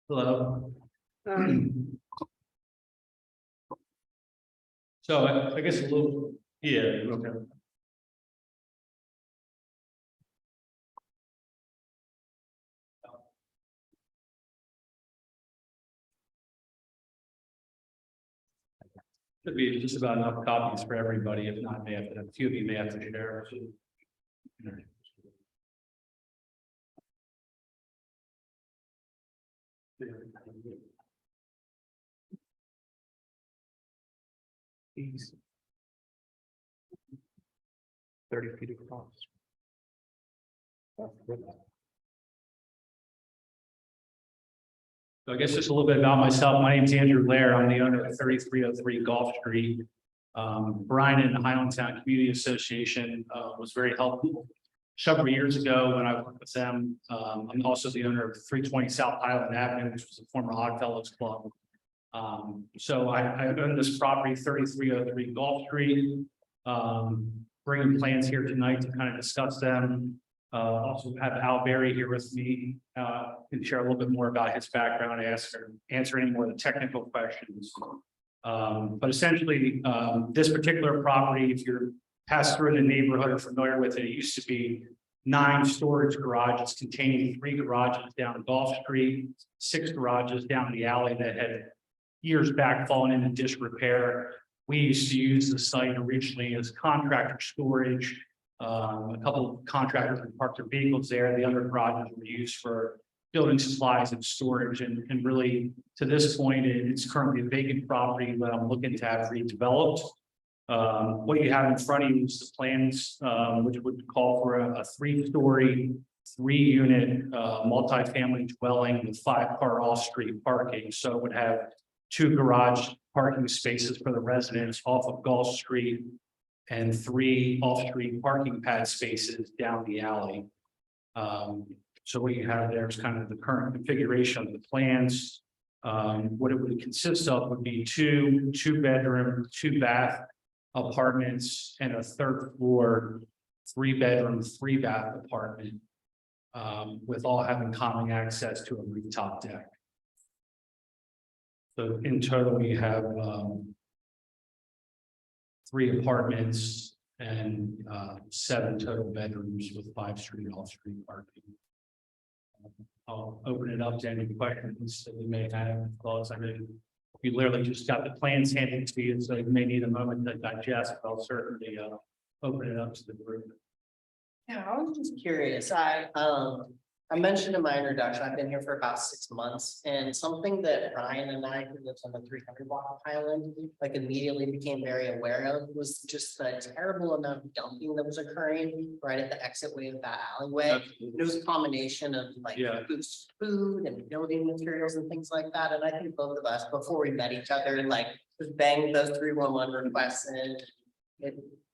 Hello. So I guess a little, yeah, okay. Could be just about enough copies for everybody, if not, may have, a few of you may have to share. These 30 feet across. So I guess just a little bit about myself. My name is Andrew Lair. I'm the owner of 3303 Gulf Street. Brian and the Highlandtown Community Association was very helpful several years ago when I worked with them. I'm also the owner of 320 South Highland Avenue, which was a former Oddfellows Club. So I own this property, 3303 Gulf Street. Bringing plans here tonight to kind of discuss them. Also have Al Berry here with me, can share a little bit more about his background, answer any more of the technical questions. But essentially, this particular property, if you're passed through the neighborhood or familiar with it, it used to be 9 storage garages containing 3 garages down Gulf Street, 6 garages down the alley that had years back fallen into disrepair. We used to use the site originally as contractor storage. A couple of contractors would park their vehicles there. The other garages were used for building supplies and storage. And really, to this point, it's currently a vacant property that I'm looking to have redeveloped. What you have in front of you is the plans, which would call for a 3-story, 3-unit multifamily dwelling with 5-car off-street parking. So it would have 2 garage parking spaces for the residents off of Gulf Street and 3 off-street parking pad spaces down the alley. So what you have there is kind of the current configuration of the plans. What it would consist of would be 2 2-bedroom, 2-bath apartments and a 3rd floor, 3-bedroom, 3-bath apartment, with all having common access to a rooftop deck. So in total, we have 3 apartments and 7 total bedrooms with 5 street off-street parking. I'll open it up to any questions that we may have. Thoughts. I mean, you literally just got the plans handed to you, so you may need a moment to digest. But I'll certainly open it up to the group. Yeah, I was just curious. I mentioned in my introduction, I've been here for about 6 months, and something that Ryan and I, who lives on the 300 block of Highland, like immediately became very aware of was just the terrible amount of dumping that was occurring right at the exit way of that alleyway. It was a combination of like food and building materials and things like that. And I think both of us, before we met each other, like just banged those 311 requests in.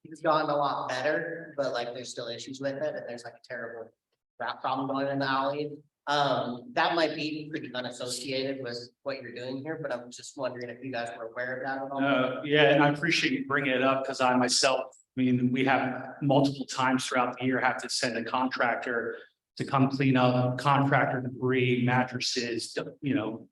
It's gotten a lot better, but like there's still issues with it, and there's like a terrible rat problem going in the alley. That might be pretty unassociated with what you're doing here, but I'm just wondering if you guys were aware of that at all. Yeah, and I appreciate you bringing it up because I myself, I mean, we have multiple times throughout the year have to send a contractor to come clean up contractor debris, mattresses, you know,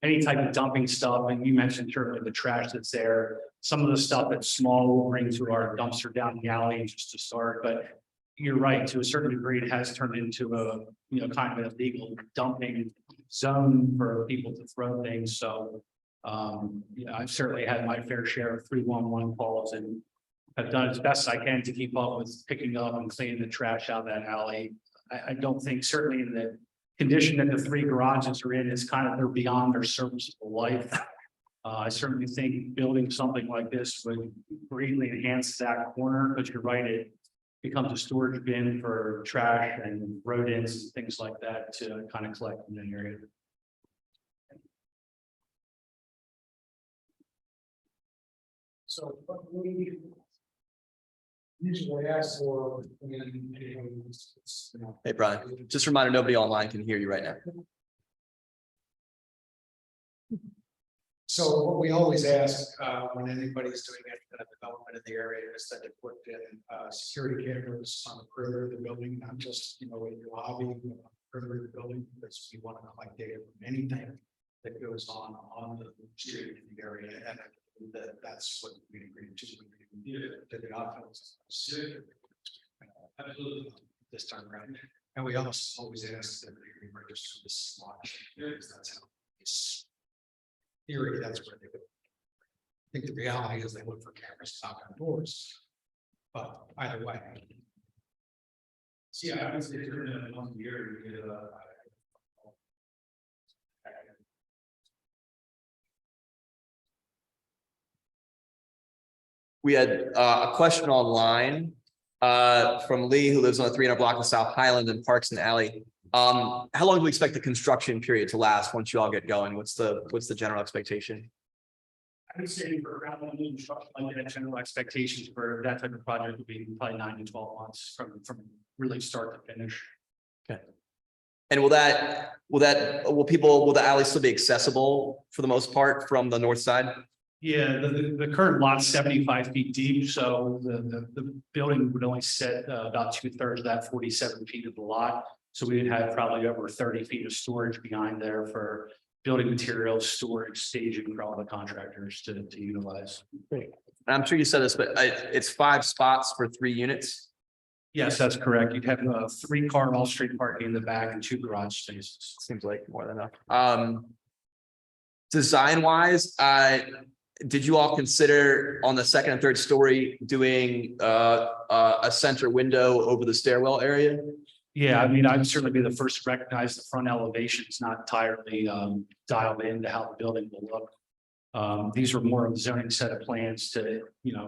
any type of dumping stuff. And you mentioned certainly the trash that's there. Some of the stuff that's small will bring to our dumpster down the alley just to start, but you're right, to a certain degree, it has turned into a, you know, kind of an illegal dumping zone for people to throw things. So, yeah, I've certainly had my fair share of 311 calls and have done as best I can to keep up with picking up and cleaning the trash out of that alley. I don't think certainly in the condition that the 3 garages are in is kind of, they're beyond their serviceable life. I certainly think building something like this would greatly enhance that corner, but you're right, it becomes a storage bin for trash and rodents and things like that to kind of collect in that area. So what we usually ask for. Hey, Brian, just a reminder, nobody online can hear you right now. So what we always ask when anybody's doing any kind of development in the area is that they put in security cameras on the perimeter of the building, not just, you know, in your lobby, but on the perimeter of the building, because we want to collect data from anything that goes on the street in the area. And that's what we agreed to. Did the offense this time around. And we also always ask that they register this launch, because that's how it's theory, that's where they go. think the reality is they look for cameras, knock on doors. But either way. So, yeah, I would say during the 1 year, you get We had a question online from Lee, who lives on the 300 block of South Highland and Parks and Alley. How long do we expect the construction period to last once you all get going? What's the general expectation? I would say for around one new construction, like that, general expectations for that type of project would be probably 9 to 12 months from really start to finish. Okay. And will the alley still be accessible for the most part from the north side? Yeah, the current lot's 75 feet deep, so the building would only sit about 2/3 of that 47 feet of the lot. So we would have probably over 30 feet of storage behind there for building materials, storage, staging for all the contractors to utilize. Great. I'm sure you said this, but it's 5 spots for 3 units. Yes, that's correct. You'd have 3-car all-street parking in the back and 2 garage spaces. Seems like more than enough. Design wise, did you all consider on the 2nd and 3rd story doing a center window over the stairwell area? Yeah, I mean, I'd certainly be the first to recognize the front elevation is not entirely dialed into how the building will look. These are more of a zoning set of plans to,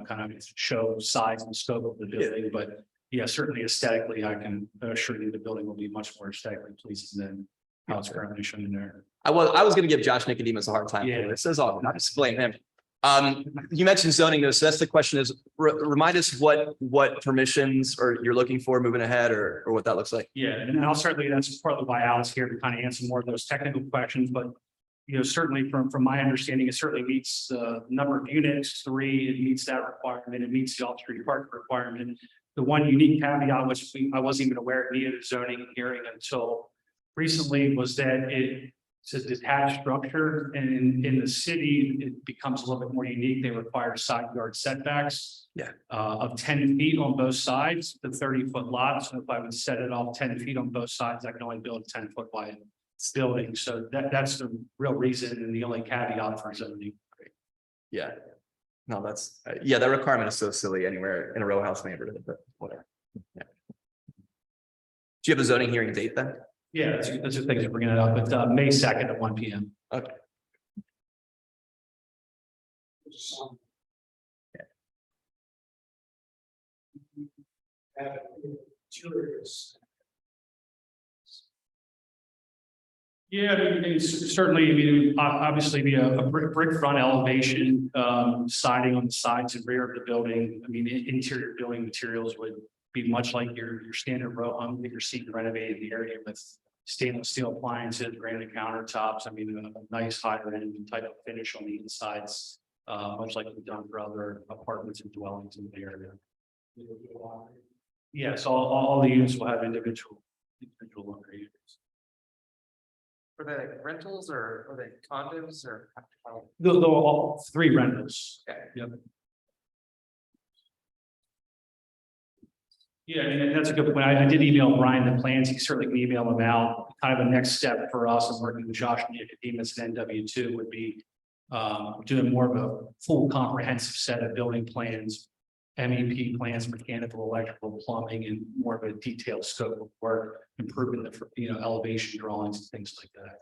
kind of show size and scope of the building, but yeah, certainly aesthetically, I can assure you the building will be much more aesthetically pleasing than how it's currently shown in there. I was going to give Josh Nicodemus a hard time. Yeah. This is all, not just blame him. You mentioned zoning though, so that's the question is, remind us what permissions or you're looking for moving ahead or what that looks like. Yeah, and I'll certainly, that's partly why Al's here to kind of answer more of those technical questions, but certainly from my understanding, it certainly meets the number of units, 3, it meets that requirement, it meets the all-street park requirement. The one unique caveat, which I wasn't even aware of via the zoning hearing until recently, was that it's a detached structure, and in the city, it becomes a little bit more unique. They require side yard setbacks. Yeah. Of 10 feet on both sides, the 30-foot lot. So if I would set it off 10 feet on both sides, I can only build a 10-foot wide building. So that's the real reason and the only caveat for zoning. Yeah. No, that's, that requirement is so silly anywhere in a row house neighborhood, but whatever. Yeah. Do you have a zoning hearing date then? Yeah, that's just things to bringing it up. It's May 2nd at 1 p.m. Okay. Yeah, I mean, it's certainly, obviously be a brick front elevation, siding on the sides and rear of the building. I mean, interior building materials would be much like your standard row home that you're seeing renovated the area with stainless steel appliances, granite countertops. I mean, a nice higher end type of finish on the insides, much like we've done for other apartments and dwellings in the area. Yes, all the units will have individual laundry units. Are they rentals or are they condos or? They'll all 3 rentals. Okay. Yep. Yeah, I mean, that's a good point. I did email Brian the plans. He certainly can email them out. Kind of a next step for us and working with Josh and Nicodemus and NW2 would be doing more of a full comprehensive set of building plans, MEP plans, mechanical, electrical, plumbing, and more of a detailed scope of work, improving the elevation drawings and things like that.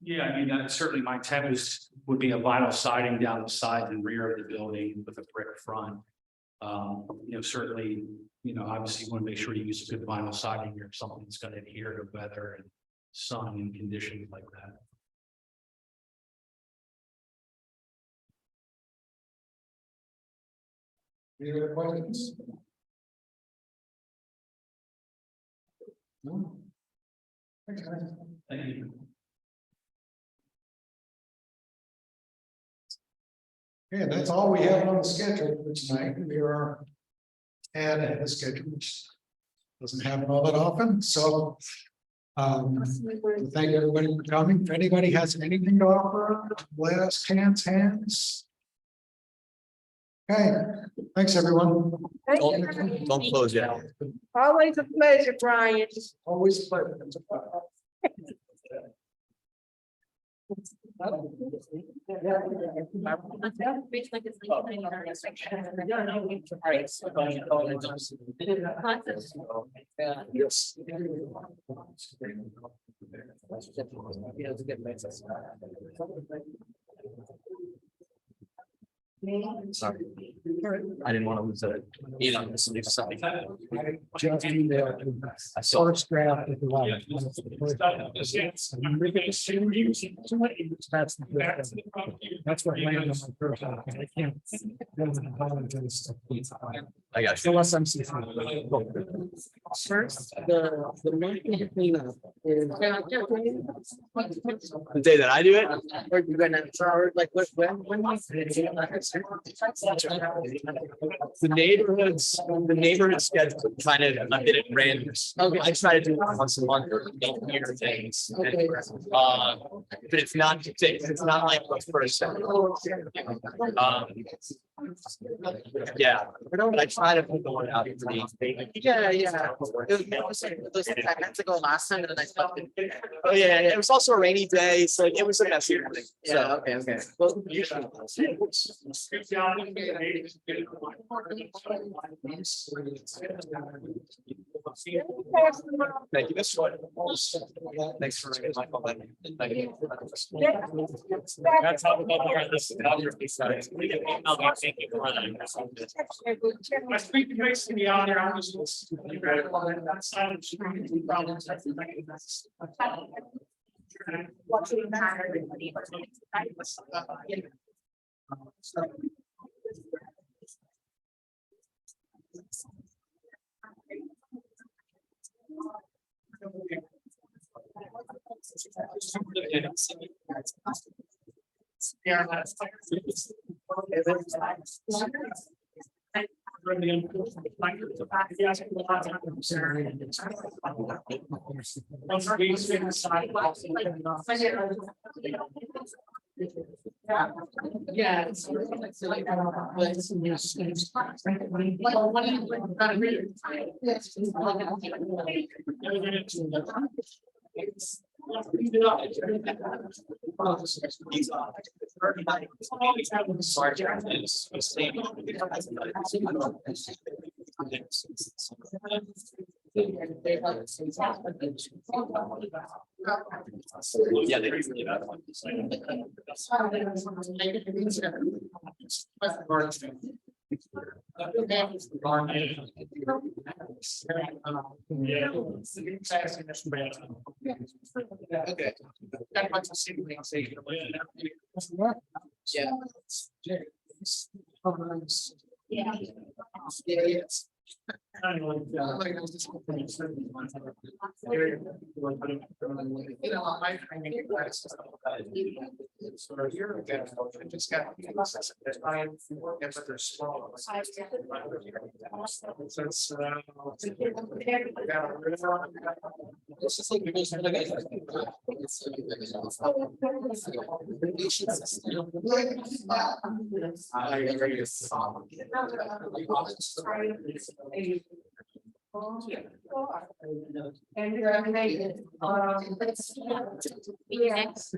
Yeah, I mean, certainly my intent would be a vinyl siding down the side and rear of the building with a brick front. Certainly, obviously you want to make sure you use a good vinyl siding or something that's going to adhere to weather and sun and conditions like that. Any other questions? No. Thanks, guys. Thank you. Okay, that's all we have on the schedule for tonight. We are ahead of the schedule, which doesn't happen all that often. So Thank everybody for coming. If anybody has anything to offer, last chance hands. Okay, thanks, everyone. Don't close yet. Always a pleasure, Brian. Always a pleasure. Yes. Sorry. I didn't want to lose it. You know, this is something. Just emailed you. I saw. First draft of the law. That's what landed on my first. I can't. I got you. Unless I'm. First, The monthly cleanup is. The day that I do it, Or you're gonna, or like, when? the neighborhood schedule kind of a bit at random. Okay. I try to do it once a month or year things. Okay. But it's not like the first. Yeah, but I try to put the one out for these. Yeah. It was like those, I meant to go last time and then I stopped. Oh, yeah, it was also a rainy day, so it was a messy morning. Yeah, So. okay. Well, Thank you. That's what. Thanks for my comment. Thank you. That's how we got here on this. We get email, I think, for that. My speaking makes me on there, I'm just. That side of the street, problems. Yeah, that's. Yeah. Yeah, they usually have one. Okay. That much of signaling station. Yeah. Yeah. Yes. You know, I think that's sort of year ago, I just got. I work at their small. So it's. It's just like. And you're amazing. Yes.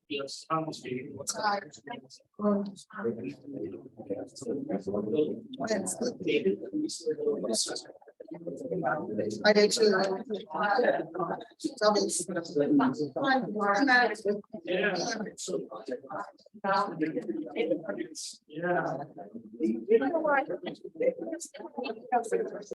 Yes, on the street. I did too. Tell me. Yeah.